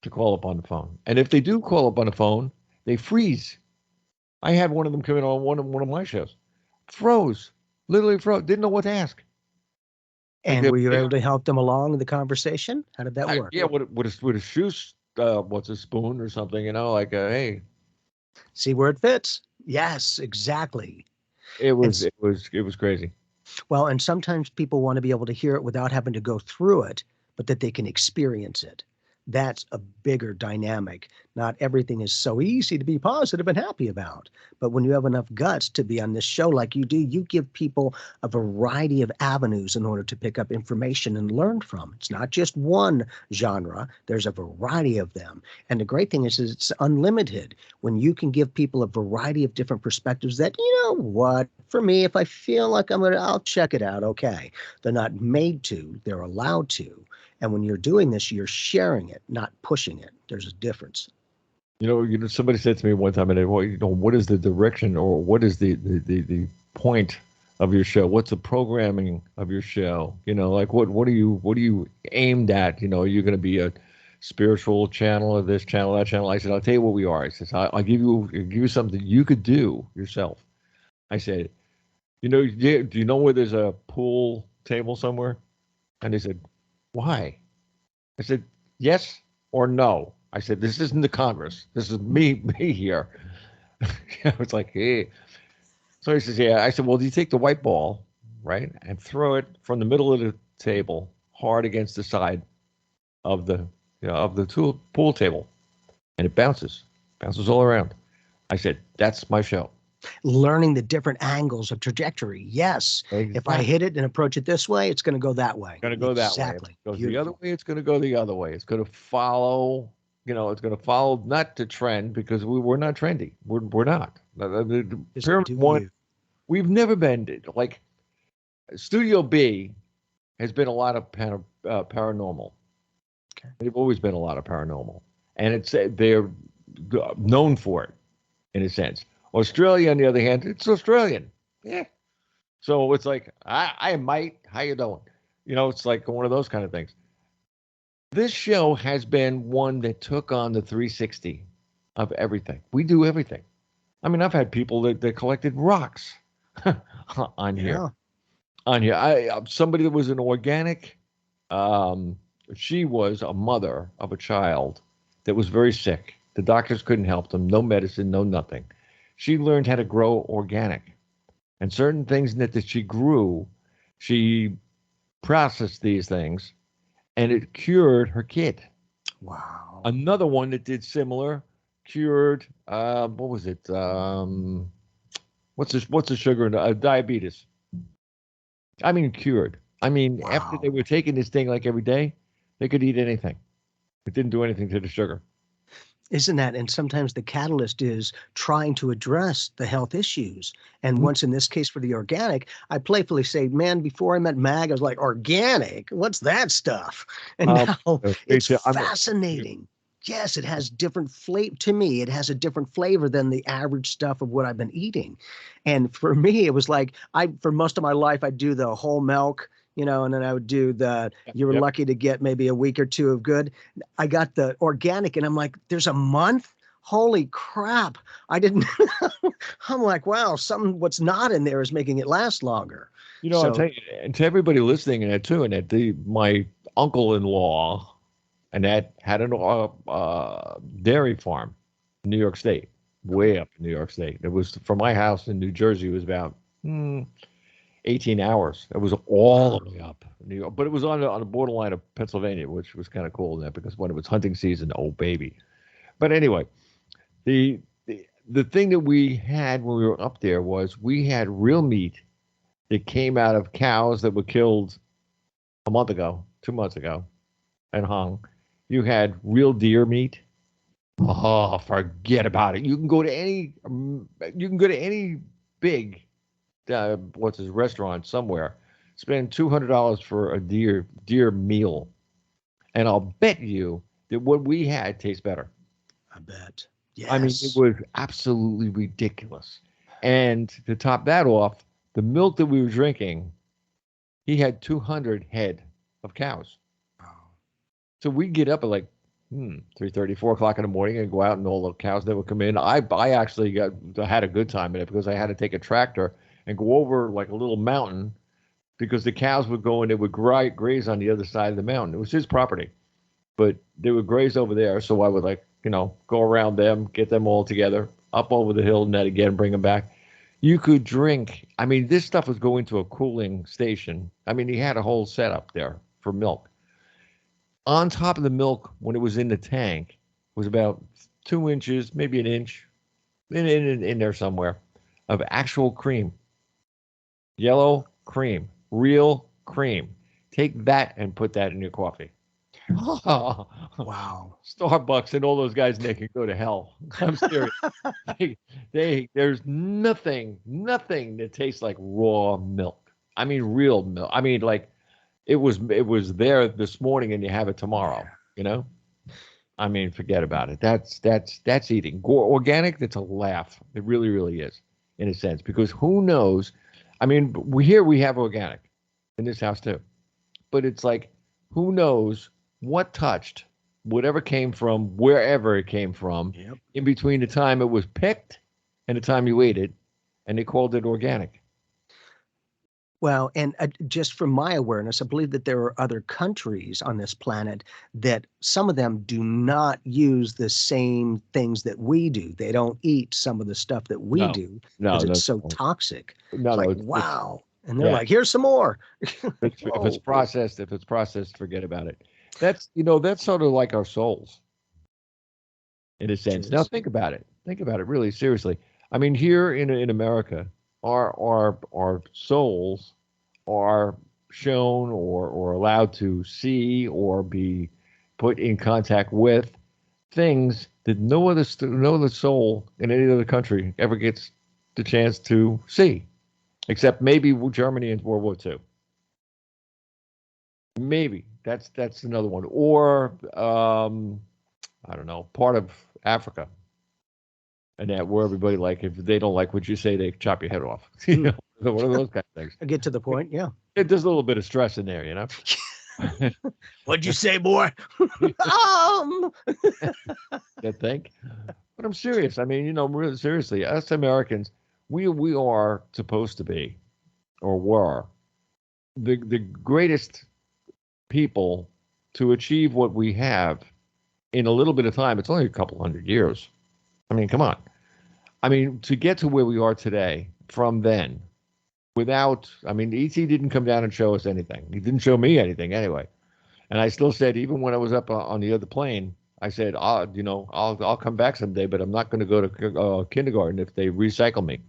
S4: to call up on the phone, and if they do call up on the phone, they freeze. I had one of them come in on one of my shows, literally froze, didn't know what to ask.
S3: And were you able to help them along in the conversation? How did that work?
S4: Yeah, with a shoe, what's a spoon or something, like, hey.
S3: See where it fits. Yes, exactly.
S4: It was crazy.
S3: Well, and sometimes people want to be able to hear it without having to go through it, but that they can experience it. That's a bigger dynamic. Not everything is so easy to be positive and happy about. But when you have enough guts to be on this show like you do, you give people a variety of avenues in order to pick up information and learn from. It's not just one genre. There's a variety of them. And the great thing is it's unlimited. When you can give people a variety of different perspectives that, for me, if I feel like I'll check it out. Okay. They're not made to, they're allowed to. And when you're doing this, you're sharing it, not pushing it. There's a difference.
S4: Somebody said to me one time, what is the direction, or what is the point of your show? What's the programming of your show? Like what are you aimed at? Are you going to be a spiritual channel or this channel, that channel? I said, I'll tell you what we are. I said, I'll give you something you could do yourself. I said, do you know where there's a pool table somewhere? And they said, why? I said, yes or no. I said, this isn't the Congress. This is me here. It's like, hey. So he says, yeah. I said, well, do you take the white ball, right, and throw it from the middle of the table hard against the side of the pool table, and it bounces all around. I said, that's my show.
S3: Learning the different angles of trajectory. Yes. Exactly. If I hit it and approach it this way, it's going to go that way.
S4: It's going to go that way. Exactly. If it goes the other way, it's going to go the other way. It's going to follow, it's going to follow not the trend, because we're not trendy. We're not. The Pyramid One, we've never been, like, Studio B has been a lot of paranormal. Okay. They've always been a lot of paranormal. And they're known for it, in a sense. Australia, on the other hand, it's Australian. Yeah. So it's like, I might, how you doing? It's like one of those kind of things. This show has been one that took on the 360 of everything. We do everything. I mean, I've had people that collected rocks on here. On here. Somebody that was an organic, she was a mother of a child that was very sick. The doctors couldn't help them. No medicine, no nothing. She learned how to grow organic, and certain things that she grew, she processed these things, and it cured her kid.
S3: Wow.
S4: Another one that did similar, cured, what was it? What's the sugar in diabetes? I mean, cured. I mean, wow. After they were taking this thing like every day, they could eat anything. It didn't do anything to the sugar.
S3: Isn't that? And sometimes the catalyst is trying to address the health issues. And once in this case for the organic, I playfully say, man, before I met Mag, I was like, organic? What's that stuff? And now it's fascinating. Yes, it has different flavor. To me, it has a different flavor than the average stuff of what I've been eating. And for me, it was like, for most of my life, I'd do the whole milk, and then I would do you were lucky to get maybe a week or two of good. I got the organic and I'm like, there's a month? Holy crap. I didn't, I'm like, wow, what's not in there is making it last longer.
S4: I'll tell you, and to everybody listening in it too, and my uncle-in-law, Annette, had a dairy farm in New York State, way up in New York State. It was from my house in New Jersey, it was about 18 hours. It was all the way up in New York, but it was on the borderline of Pennsylvania, which was kind of cool there because when it was hunting season, oh baby. But anyway, the thing that we had when we were up there was we had real meat that came out of cows that were killed a month ago, 2 months ago, and hung. You had real deer meat. Oh, forget about it. You can go to any big restaurant somewhere, spend $200 for a deer meal, and I'll bet you that what we had tastes better.
S3: I bet. Yes.
S4: I mean, it was absolutely ridiculous. And to top that off, the milk that we were drinking, he had 200 head of cows.
S3: Wow.
S4: So we'd get up at like 3:30, 4 o'clock in the morning and go out, and all the cows that would come in. I actually had a good time in it because I had to take a tractor and go over like a little mountain because the cows would go and they would graze on the other side of the mountain. It was his property, but they would graze over there. So I would go around them, get them all together, up over the hill, and then again, bring them back. You could drink. I mean, this stuff was going to a cooling station. I mean, he had a whole setup there for milk. On top of the milk, when it was in the tank, was about 2 inches, maybe an inch, in there somewhere, of actual cream. Yellow cream, real cream. Take that and put that in your coffee.
S3: Wow.
S4: Starbucks and all those guys, they can go to hell. I'm serious. There's nothing that tastes like raw milk. I mean, real milk. I mean, like it was there this morning and you have it tomorrow, I mean, forget about it. That's eating. Organic, that's a laugh. It really, really is, in a sense, because who knows? I mean, we have organic in this house too, but it's like, who knows what touched whatever came from wherever it came from in between the time it was picked and the time you ate it, and they called it organic.
S3: Well, and just from my awareness, I believe that there are other countries on this planet that some of them do not use the same things that we do. They don't eat some of the stuff that we do because it's so toxic. Wow. And they're like, here's some more.
S4: If it's processed, forget about it. That's sort of like our souls in a sense. Now think about it really seriously. I mean, here in America, our souls are shown or allowed to see or be put in contact with things that no other soul in any other country ever gets the chance to see, except maybe Germany in World War II. Maybe that's another one, or I don't know, part of Africa, and that where everybody, like, if they don't like what you say, they chop your head off. One of those kind of things.
S3: I get to the point, yeah.
S4: There's a little bit of stress in there,
S3: What'd you say, boy?
S4: You think? But I'm serious. I mean, really seriously, us Americans, we are supposed to be, or were, the greatest people to achieve what we have in a little bit of time. It's only a couple hundred years. I mean, come on. I mean, to get to where we are today from then, E.T. didn't come down and show us anything. He didn't show me anything anyway. And I still said, even when I was up on the other plane, I said, I'll come back someday, but I'm not going to go to kindergarten if they recycle me.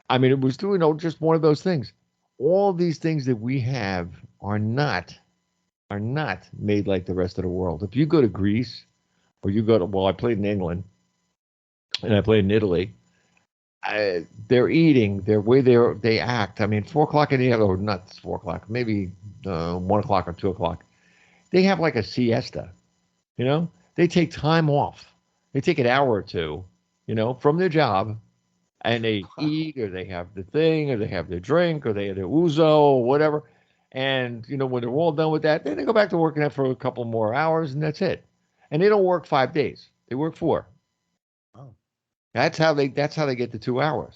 S4: I mean, it was just one of those things. All these things that we have are not made like the rest of the world. If you go to Greece, or you go to, well, I played in England and I played in Italy. They're eating, their way they act. I mean, 4 o'clock in the afternoon, or not 4 o'clock, maybe 1 o'clock or 2 o'clock. They have like a siesta, you know? They take time off. They take an hour or two, you know, from their job, and they eat, or they have the thing, or they have their drink, or they have their ouzo, or whatever. And, you know, when they're all done with that, then they go back to working out for a couple more hours, and that's it. And they don't work 5 days. They work 4.
S3: Oh.
S4: That's how they get the 2 hours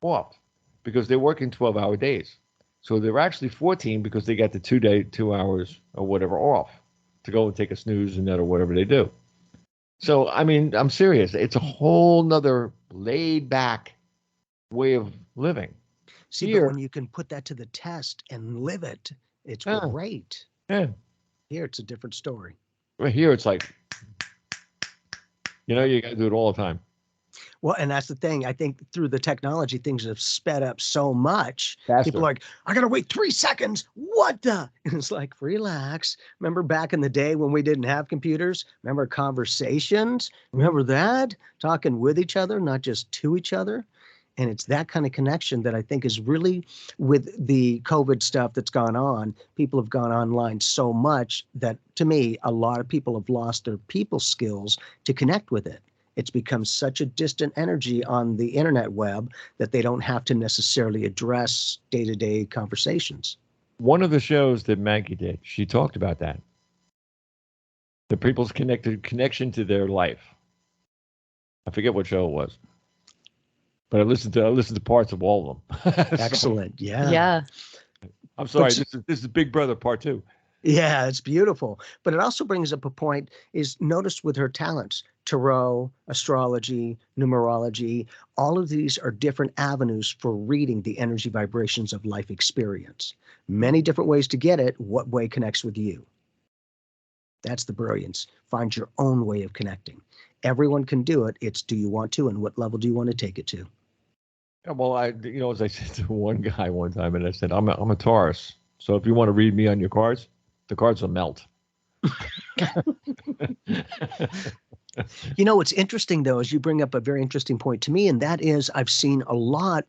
S4: off, because they're working 12-hour days. So they're actually 14 because they got the 2 hours or whatever off to go and take a snooze and that or whatever they do. So, I mean, I'm serious. It's a whole nother laid back way of living.
S3: See,
S4: Here,
S3: but when you can put that to the test and live it, it's great.
S4: Yeah.
S3: Here, it's a different story.
S4: Right here, it's like, you know, you got to do it all the time.
S3: Well, and that's the thing. I think through the technology, things have sped up so much.
S4: Faster.
S3: People are like, I got to wait 3 seconds. What the? And it's like, relax. Remember back in the day when we didn't have computers? Remember conversations? Remember that? Talking with each other, not just to each other. And it's that kind of connection that I think is really, with the COVID stuff that's gone on, people have gone online so much that, to me, a lot of people have lost their people skills to connect with it. It's become such a distant energy on the internet web that they don't have to necessarily address day-to-day conversations.
S4: One of the shows that Maggie did, she talked about that. The people's connection to their life. I forget what show it was, but I listened to parts of all of them.
S3: Excellent. Yeah.
S5: Yeah.
S4: I'm sorry. This is Big Brother Part 2.
S3: Yeah, it's beautiful. But it also brings up a point, is notice with her talents, tarot, astrology, numerology, all of these are different avenues for reading the energy vibrations of life experience. Many different ways to get it. What way connects with you? That's the brilliance. Find your own way of connecting. Everyone can do it. It's, do you want to, and what level do you want to take it to?
S4: Yeah, well, as I said to one guy one time, and I said, I'm a Taurus. So if you want to read me on your cards, the cards will melt.
S3: You know, what's interesting, though, is you bring up a very interesting point to me, and that is I've seen a lot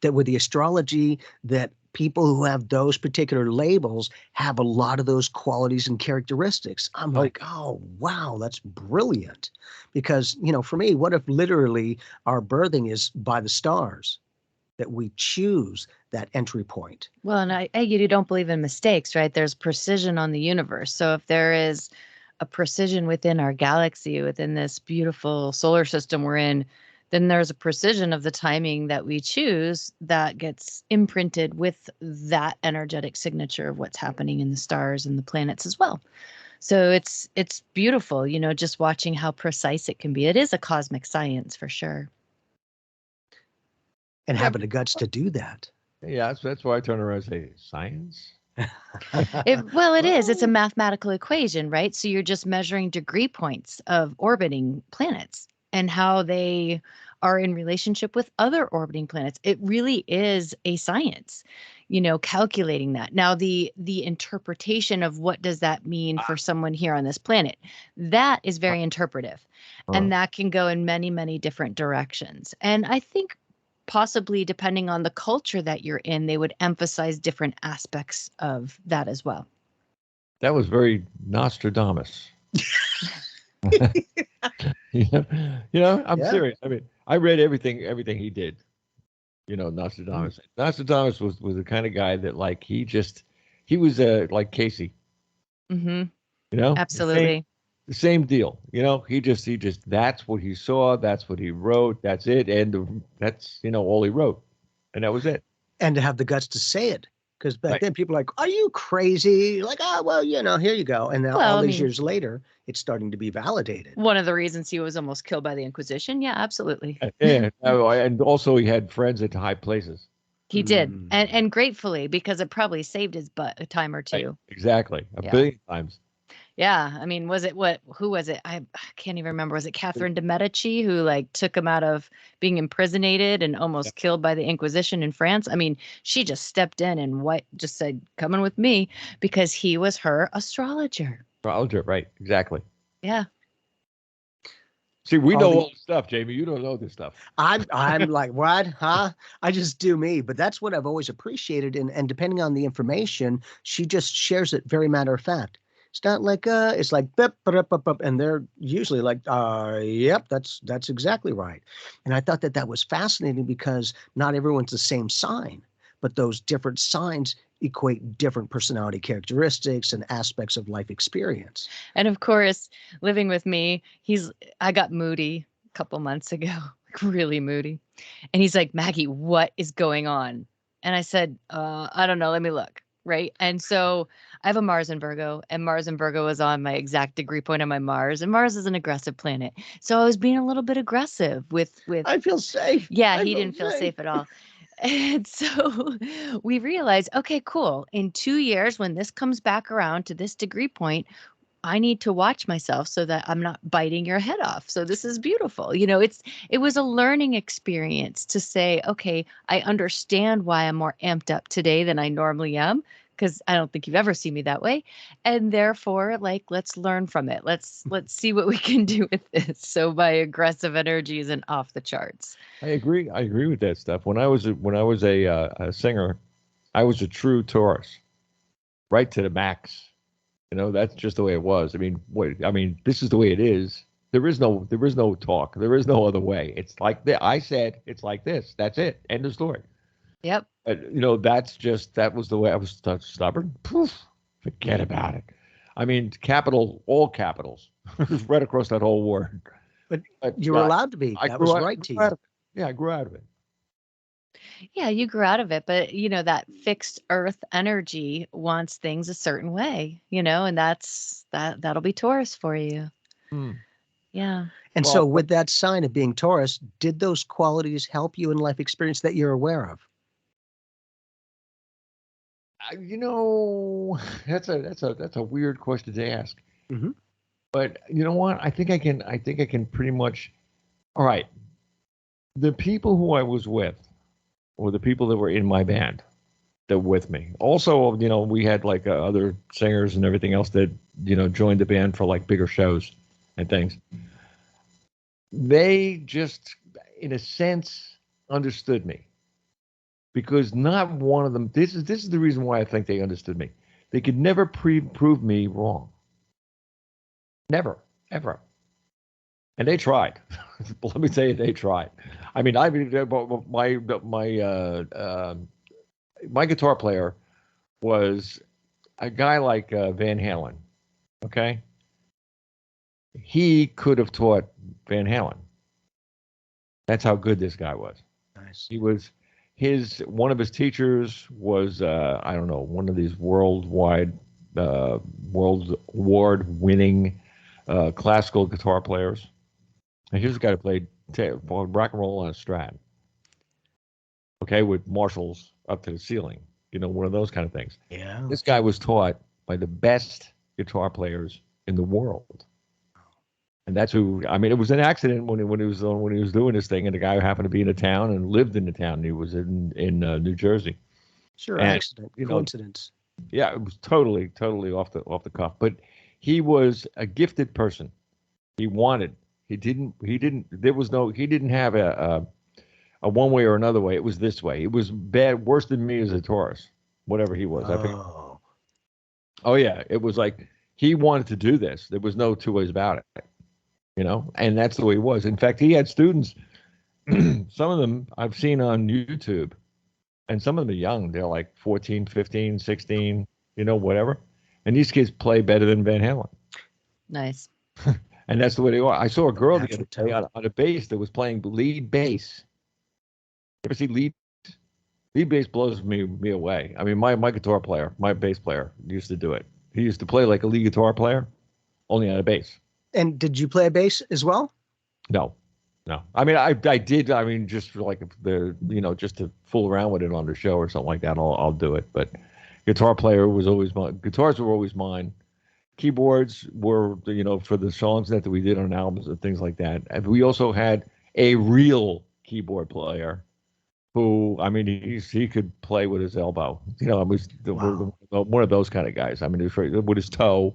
S3: that with the astrology, that people who have those particular labels have a lot of those qualities and characteristics. I'm like, oh, wow, that's brilliant. Because, you know, for me, what if literally our birthing is by the stars? That we choose that entry point.
S5: Well, and you don't believe in mistakes, right? There's precision on the universe. So if there is a precision within our galaxy, within this beautiful solar system we're in, then there's a precision of the timing that we choose that gets imprinted with that energetic signature of what's happening in the stars and the planets as well. So it's beautiful, you know, just watching how precise it can be. It is a cosmic science for sure.
S3: And having the guts to do that.
S4: Yeah, that's why I turn around and say, science?
S5: It is. It's a mathematical equation, right? So you're just measuring degree points of orbiting planets and how they are in relationship with other orbiting planets. It really is a science, you know, calculating that. Now, the interpretation of what does that mean for someone here on this planet, that is very interpretive. And that can go in many, many different directions. And I think possibly depending on the culture that you're in, they would emphasize different aspects of that as well.
S4: That was very Nostradamus. You know, I'm serious. I mean, I read everything he did. You know, Nostradamus. Nostradamus was the kind of guy that, like, he was like Casey.
S5: Mm-hmm.
S4: You know,
S5: Absolutely.
S4: The same deal. You know, he just that's what he saw, that's what he wrote, that's it, and that's, you know, all he wrote, and that was it.
S3: And to have the guts to say it, because back then people are like, "Are you crazy?" Like, "Oh, well, you know, here you go." And now all these years later, it's starting to be validated.
S5: One of the reasons he was almost killed by the Inquisition. Yeah, absolutely.
S4: Yeah, and also he had friends at high places.
S5: He did, and gratefully, because it probably saved his butt a time or two.
S4: Right. Exactly, a billion times.
S5: Yeah, I mean, who was it? I can't even remember. Was it Catherine de Medici who like took him out of being imprisoned and almost killed by the Inquisition in France? I mean, she just stepped in and just said, "Come in with me," because he was her astrologer.
S4: Astrologer, right? Exactly.
S5: Yeah.
S4: See, we
S3: all
S4: know
S3: the-
S4: all this stuff, Jamie. You don't know this stuff.
S3: I'm like, what? Huh? I just do me. But that's what I've always appreciated. And depending on the information, she just shares it very matter of fact. It's not like it's like bip, bip, bip, bip, and they're usually like, yep, that's exactly right. And I thought that was fascinating because not everyone's the same sign, but those different signs equate different personality characteristics and aspects of life experience.
S5: And of course, living with me, I got moody a couple months ago, like really moody. And he's like, Maggie, what is going on? And I said, I don't know. Let me look. Right. And so I have a Mars in Virgo, and Mars in Virgo is on my exact degree point on my Mars. And Mars is an aggressive planet. So I was being a little bit aggressive with
S3: I feel safe.
S5: yeah,
S3: I
S5: he
S3: feel
S5: didn't feel safe at all. And so we realized, okay, cool. In 2 years, when this comes back around to this degree point, I need to watch myself so that I'm not biting your head off. So this is beautiful. You know, it was a learning experience to say, okay, I understand why I'm more amped up today than I normally am, because I don't think you've ever seen me that way. And therefore, like, let's learn from it. Let's see what we can do with this. So my aggressive energy isn't off the charts.
S4: I agree. I agree with that stuff. When I was a singer, I was a true Taurus, right to the max. You know, that's just the way it was. I mean, this is the way it is. There is no talk. There is no other way. It's like that. I said it's like this. That's it. End of story.
S5: Yep.
S4: You know, that was the way I was stubborn. Poof, forget about it. I mean, all capitals, right across that whole word.
S3: But you were allowed to be. That was right to you.
S4: Yeah, I grew out of it.
S5: Yeah, you grew out of it, but you know, that fixed earth energy wants things a certain way, you know, and that'll be Taurus for you. Yeah.
S3: And so with that sign of being Taurus, did those qualities help you in life experience that you're aware of?
S4: You know, that's a weird question to ask.
S3: Mm-hmm.
S4: But you know what? I think I can pretty much. All right, the people who I was with, or the people that were in my band, that were with me. Also, you know, we had like other singers and everything else that joined the band for like bigger shows and things. They just, in a sense, understood me. Because not one of them, this is the reason why I think they understood me. They could never prove me wrong. Never, ever. And they tried. Let me tell you, they tried. I mean, my guitar player was a guy like Van Halen. Okay, he could have taught Van Halen. That's how good this guy was.
S3: Nice.
S4: He was. One of his teachers was I don't know, one of these world award winning classical guitar players. And here's a guy who played rock and roll on a Strat. Okay, with Marshalls up to the ceiling. You know, one of those kind of things.
S3: Yeah.
S4: This guy was taught by the best guitar players in the world. And that's who. I mean, it was an accident when he was doing this thing, and the guy happened to be in the town and lived in the town. He was in New Jersey.
S3: Sure,
S4: and,
S3: accident, coincidence.
S4: Yeah, it was totally off the cuff. But he was a gifted person. He didn't have a one way or another way. It was this way. It was worse than me as a Taurus, whatever he was. Oh yeah, it was like he wanted to do this. There was no two ways about it. You know, and that's the way it was. In fact, he had students, some of them I've seen on YouTube, and some of them are young. They're like 14, 15, 16, whatever. And these kids play better than Van Halen.
S5: Nice.
S4: And that's the way they are. I saw a girl the other day on a bass that was playing lead bass. You ever see lead? Lead bass blows me away. I mean, my guitar player, my bass player used to do it. He used to play like a lead guitar player, only on a bass.
S3: And did you play a bass as well?
S4: No. I mean, I did. I mean, just for like just to fool around with it on the show or something like that, I'll do it. But guitars were always mine. Keyboards were, for the songs that we did on albums and things like that. And we also had a real keyboard player who, I mean, he could play with his elbow. I was one of those kind of guys. I mean, he was with his toe.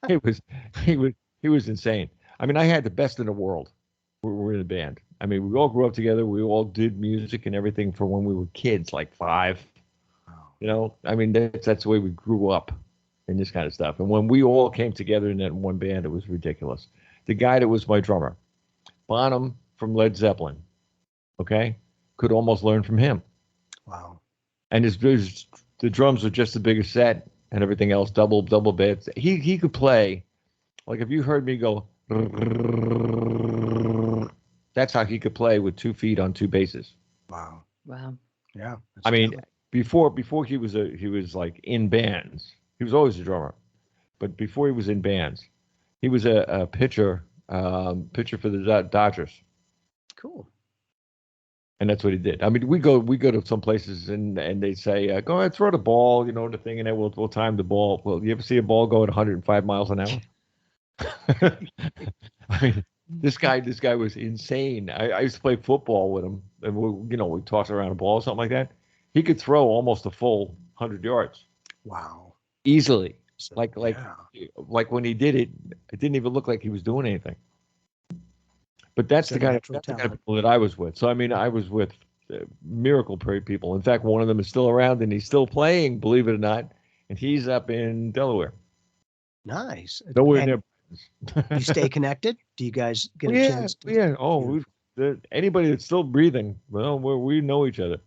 S4: He was insane. I mean, I had the best in the world. We were in a band. I mean, we all grew up together. We all did music and everything from when we were kids, like 5. You know, I mean, that's the way we grew up in this kind of stuff. And when we all came together in that one band, it was ridiculous. The guy that was my drummer, Bonham from Led Zeppelin, okay, could almost learn from him.
S3: Wow.
S4: And the drums were just the biggest set and everything else, double bits. He could play, like if you heard me go, that's how he could play with 2 feet on 2 basses.
S3: Wow.
S5: Wow.
S3: Yeah.
S4: I mean, before he was like in bands. He was always a drummer, but before he was in bands, he was a pitcher for the Dodgers.
S3: Cool.
S4: And that's what he did. I mean, we go to some places and they say, go ahead, throw the ball, you know, the thing, and then we'll time the ball. Well, you ever see a ball go at 105 miles an hour? I mean, this guy was insane. I used to play football with him, and we toss around a ball or something like that. He could throw almost a full 100 yards.
S3: Wow.
S4: Easily.
S3: So,
S4: Like when he did it, it didn't even look like he was doing anything. But that's the kind of people that I was with. So I mean, I was with miracle people. In fact, one of them is still around and he's still playing, believe it or not, and he's up in Delaware.
S3: Nice.
S4: Nowhere near.
S3: You stay connected? Do you guys get a chance?
S4: Yeah. Oh, anybody that's still breathing, well, we know each other.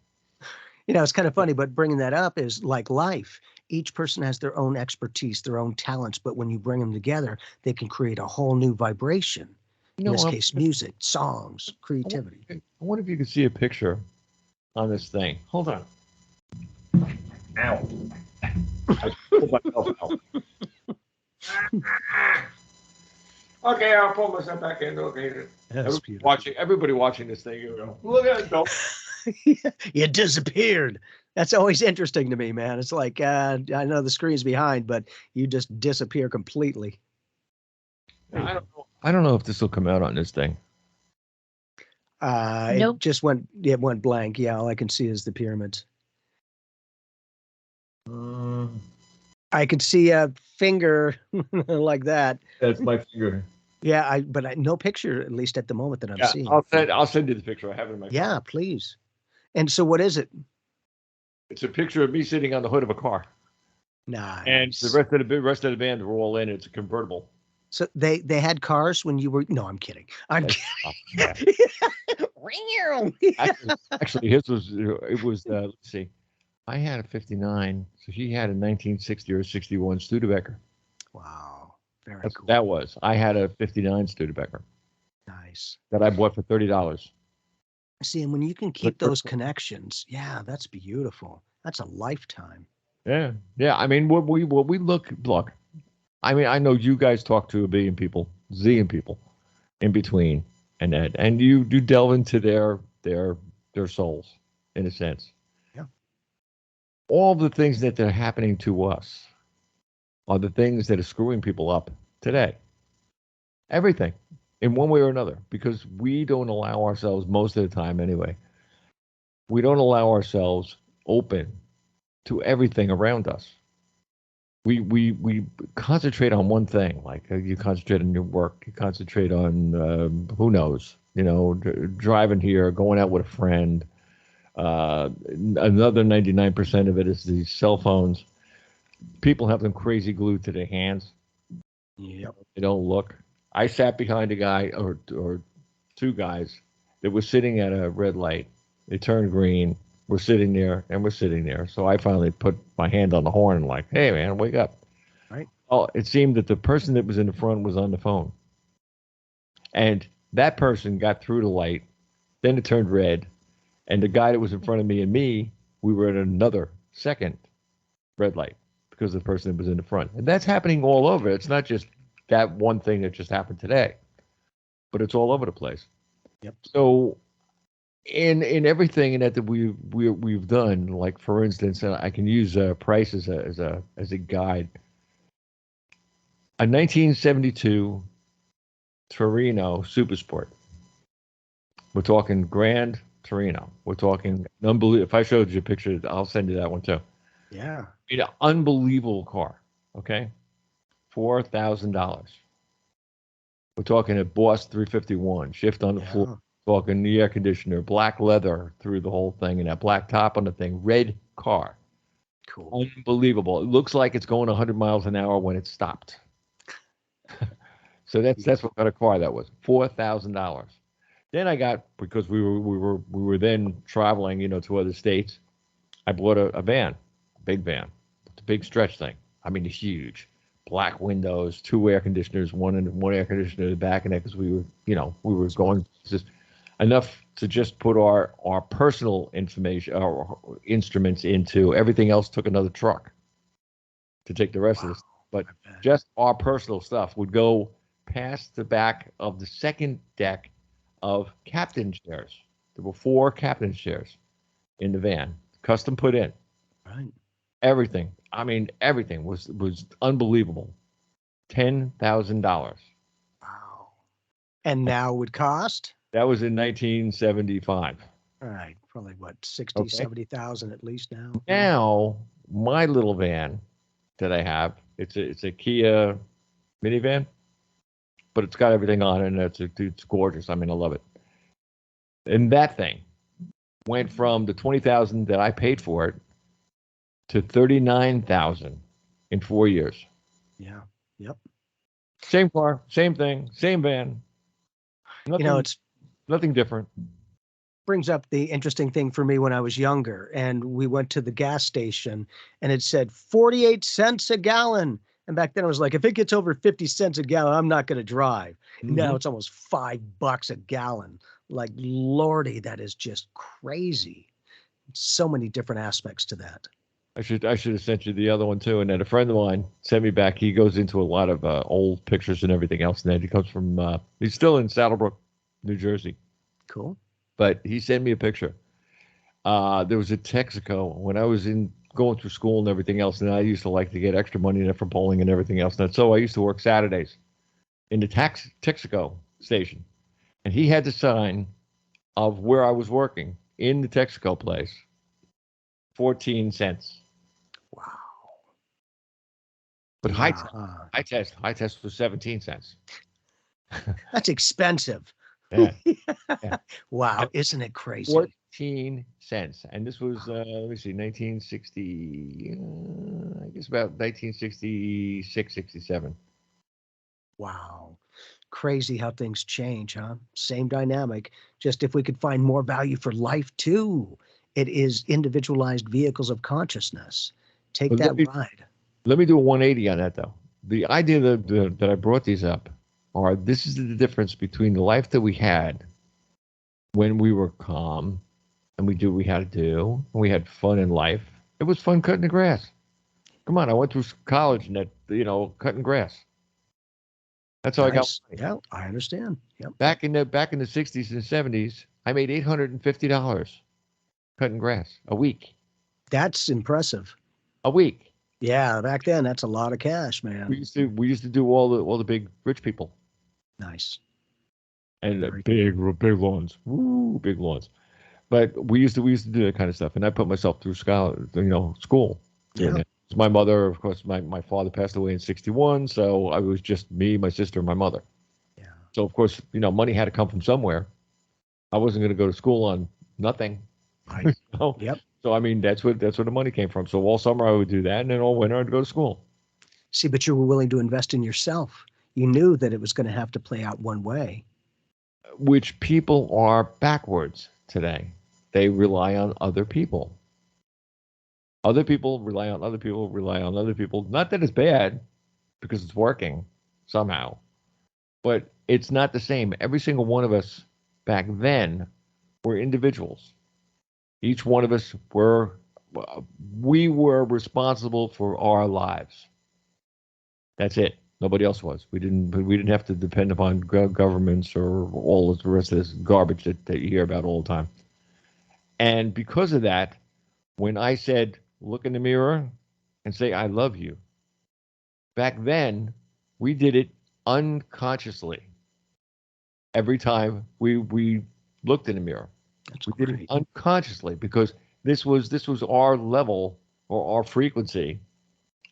S3: You know, it's kind of funny, but bringing that up is like life. Each person has their own expertise, their own talents, but when you bring them together, they can create a whole new vibration. In this case, music, songs, creativity.
S4: I wonder if you could see a picture on this thing. Hold on. Ow. I pulled myself out. Okay, I'll pull myself back in. Okay. Everybody watching this thing, you go, look at it go.
S3: You disappeared. That's always interesting to me, man. It's like, I know the screen's behind, but you just disappear completely.
S4: I don't know if this will come out on this thing.
S3: Nope. It went blank. Yeah, all I can see is the pyramids. I could see a finger like that.
S4: That's my finger.
S3: Yeah, but no picture, at least at the moment that I'm seeing.
S4: I'll send you the picture. I have it in my phone.
S3: Yeah, please. And so what is it?
S4: It's a picture of me sitting on the hood of a car.
S3: Nice.
S4: And the rest of the band were all in. It's a convertible.
S3: So they had cars when you were. No, I'm kidding. I'm kidding.
S4: Actually, his was. Let's see. I had a 59, so she had a 1960 or 61 Studebaker.
S3: Wow, very
S4: That's
S3: cool.
S4: What that was. I had a 59 Studebaker.
S3: Nice.
S4: That I bought for $30.
S3: See, and when you can keep those connections, yeah, that's beautiful. That's a lifetime.
S4: Yeah. I mean, what we look. I mean, I know you guys talk to a billion people, zillion people, in between, and you do delve into their souls, in a sense.
S3: Yeah.
S4: All the things that are happening to us are the things that are screwing people up today. Everything. In one way or another, because we don't allow ourselves, most of the time anyway, we don't allow ourselves open to everything around us. We concentrate on one thing, like you concentrate on your work, you concentrate on who knows, driving here, going out with a friend. Another 99% of it is these cell phones. People have them crazy glued to their hands.
S3: Yep.
S4: They don't look. I sat behind a guy or 2 guys that were sitting at a red light. They turned green. We're sitting there and we're sitting there. So I finally put my hand on the horn and like, hey, man, wake up.
S3: Right.
S4: Oh, it seemed that the person that was in the front was on the phone. And that person got through the light. Then it turned red. And the guy that was in front of me and me, we were at another second red light because of the person that was in the front. And that's happening all over. It's not just that one thing that just happened today, but it's all over the place.
S3: Yep.
S4: So in everything that we've done, like for instance, I can use price as a guide. A 1972 Torino Supersport. We're talking Grand Torino. We're talking unbelievable. If I showed you a picture, I'll send you that one too.
S3: Yeah.
S4: An unbelievable car. Okay. $4,000. We're talking a Boss 351, shift on the floor, talking the air conditioner, black leather through the whole thing, and that black top on the thing, red car.
S3: Cool.
S4: Unbelievable. It looks like it's going 100 miles an hour when it stopped. So that's what kind of car that was. $4,000. Then I got, because we were then traveling, to other states. I bought a van, big van. It's a big stretch thing. I mean, it's huge. Black windows, 2 air conditioners, one air conditioner in the back, and that because we were going just enough to just put our personal information, our instruments into. Everything else took another truck to take the rest of this. But just our personal stuff would go past the back of the second deck of captain chairs. There were 4 captain chairs in the van, custom put in.
S3: Right.
S4: Everything. I mean, everything was unbelievable. $10,000.
S3: Wow. And now would cost?
S4: That was in 1975.
S3: All right. Probably what, 60, 70,000 at least now?
S4: Now, my little van that I have, it's a Kia minivan, but it's got everything on it, and it's gorgeous. I mean, I love it. And that thing went from the $20,000 that I paid for it to $39,000 in 4 years.
S3: Yeah. Yep.
S4: Same car, same thing, same van. Nothing,
S3: it's
S4: nothing different.
S3: Brings up the interesting thing for me when I was younger, and we went to the gas station, and it said 48 cents a gallon. And back then, I was like, if it gets over 50 cents a gallon, I'm not going to drive.
S4: Mm-hmm.
S3: Now it's almost $5 a gallon. Like, Lordy, that is just crazy. So many different aspects to that.
S4: I should have sent you the other one too. And then a friend of mine sent me back. He goes into a lot of old pictures and everything else. And then he comes from, he's still in Saddlebrook, New Jersey.
S3: Cool.
S4: But he sent me a picture. There was a Texaco when I was going through school and everything else. And I used to like to get extra money in it for bowling and everything else. And so I used to work Saturdays in the Texaco station. And he had the sign of where I was working in the Texaco place. 14 cents.
S3: Wow.
S4: But high test was 17 cents.
S3: That's expensive.
S4: Yeah. Yeah.
S3: Wow. Isn't it crazy?
S4: 14 cents. And this was, let me see, 1960, I guess about 1966, 67.
S3: Wow. Crazy how things change, huh? Same dynamic. Just if we could find more value for life too. It is individualized vehicles of consciousness. Take that ride.
S4: Let me do a 180 on that, though. The idea that I brought these up are this is the difference between the life that we had when we were calm and we do what we had to do, and we had fun in life. It was fun cutting the grass. Come on, I went through college and cutting grass. That's how I got.
S3: Yeah, I understand. Yep.
S4: Back in the 60s and 70s, I made $850 cutting grass a week.
S3: That's impressive.
S4: A week.
S3: Yeah, back then that's a lot of cash, man.
S4: We used to do all the big rich people.
S3: Nice.
S4: And big lawns. Woo, big lawns. But we used to do that kind of stuff, and I put myself through school.
S3: Yeah.
S4: My mother, of course, my father passed away in 61, so I was just me, my sister, and my mother.
S3: Yeah.
S4: So of course, money had to come from somewhere. I wasn't going to go to school on nothing.
S3: Right. Yep.
S4: So I mean, that's where the money came from. So all summer I would do that, and then all winter I'd go to school.
S3: See, but you were willing to invest in yourself. You knew that it was going to have to play out one way.
S4: Which people are backwards today. They rely on other people. Other people rely on other people, rely on other people. Not that it's bad, because it's working somehow. But it's not the same. Every single one of us back then were individuals. Each one of us we were responsible for our lives. That's it. Nobody else was. We didn't have to depend upon governments or all the rest of this garbage that you hear about all the time. And because of that, when I said, look in the mirror and say, I love you, back then, we did it unconsciously. Every time we looked in the mirror. We did it unconsciously because this was our level or our frequency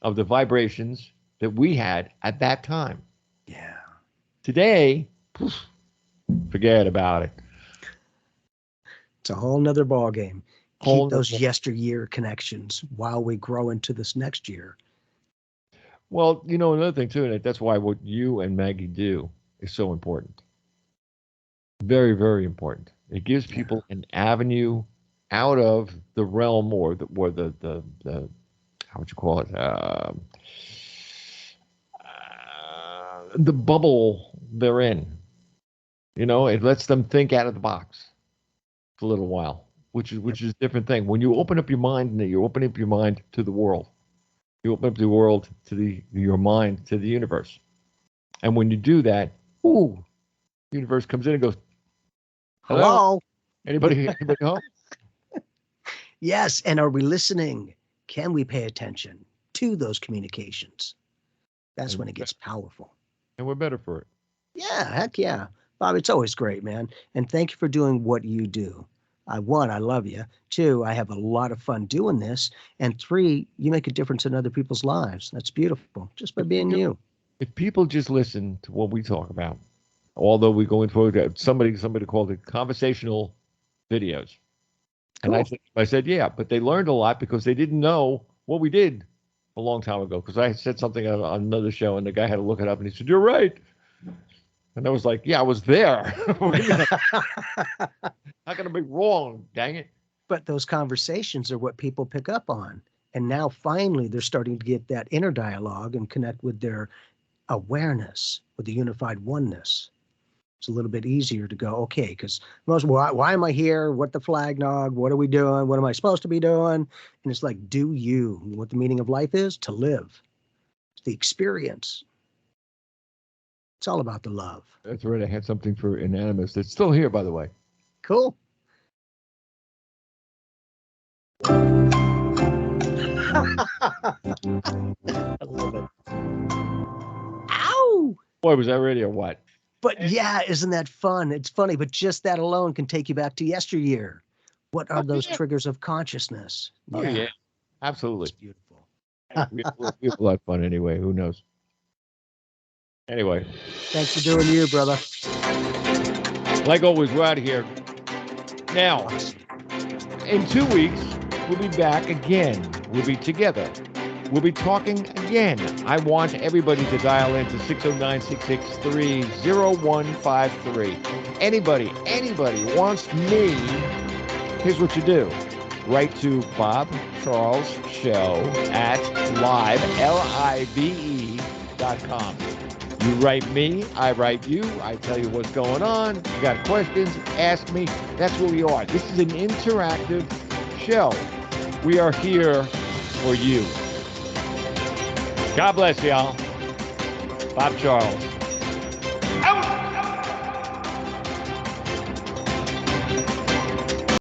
S4: of the vibrations that we had at that time.
S3: Yeah.
S4: Today, forget about it.
S3: It's a whole nother ball game.
S4: Whole
S3: Keep those
S4: nother-
S3: yesteryear connections while we grow into this next year.
S4: Well, you know, another thing too, and that's why what you and Maggie do is so important. Very, very important. It gives people an avenue out of the realm or the how would you call it? The bubble they're in. You know, it lets them think out of the box for a little while, which is a different thing. When you open up your mind, and you open up your mind to the world. You open up the world to your mind to the universe. And when you do that, the universe comes in and goes,
S3: Hello?
S4: Anybody home?
S3: Yes. And are we listening? Can we pay attention to those communications? That's when it gets powerful.
S4: And we're better for it.
S3: Yeah, heck yeah. Bob, it's always great, man. And thank you for doing what you do. One, I love you. Two, I have a lot of fun doing this. And three, you make a difference in other people's lives. That's beautiful, just by being you.
S4: If people just listen to what we talk about, although we go into somebody called it conversational videos.
S3: Cool.
S4: And I said, yeah, but they learned a lot because they didn't know what we did a long time ago. Because I said something on another show, and the guy had to look it up, and he said, "You're right." And I was like, "Yeah, I was there. How can I be wrong? Dang it!"
S3: But those conversations are what people pick up on. And now finally they're starting to get that inner dialogue and connect with their awareness, with the unified oneness. It's a little bit easier to go, okay, because why am I here? What the flag nog? What are we doing? What am I supposed to be doing? And it's like, do you? What the meaning of life is? To live. It's the experience. It's all about the love.
S4: That's right. I had something for Anonymous that's still here, by the way.
S3: Cool. I love it. Ow!
S4: Boy, was that radio what?
S3: But yeah, isn't that fun? It's funny, but just that alone can take you back to yesteryear. What are those triggers of consciousness?
S4: Oh, yeah. Absolutely.
S3: It's beautiful.
S4: we have a lot of fun anyway. Who knows? Anyway.
S3: Thanks for doing you, brother.
S4: Like always, we're out of here. Now, in 2 weeks, we'll be back again. We'll be together. We'll be talking again. I want everybody to dial into 609-663-0153. Anybody wants me, here's what you do. Write to Bob Charles Show at live.com. You write me, I write you, I tell you what's going on. You got questions, ask me. That's where we are. This is an interactive show. We are here for you. God bless y'all. Bob Charles.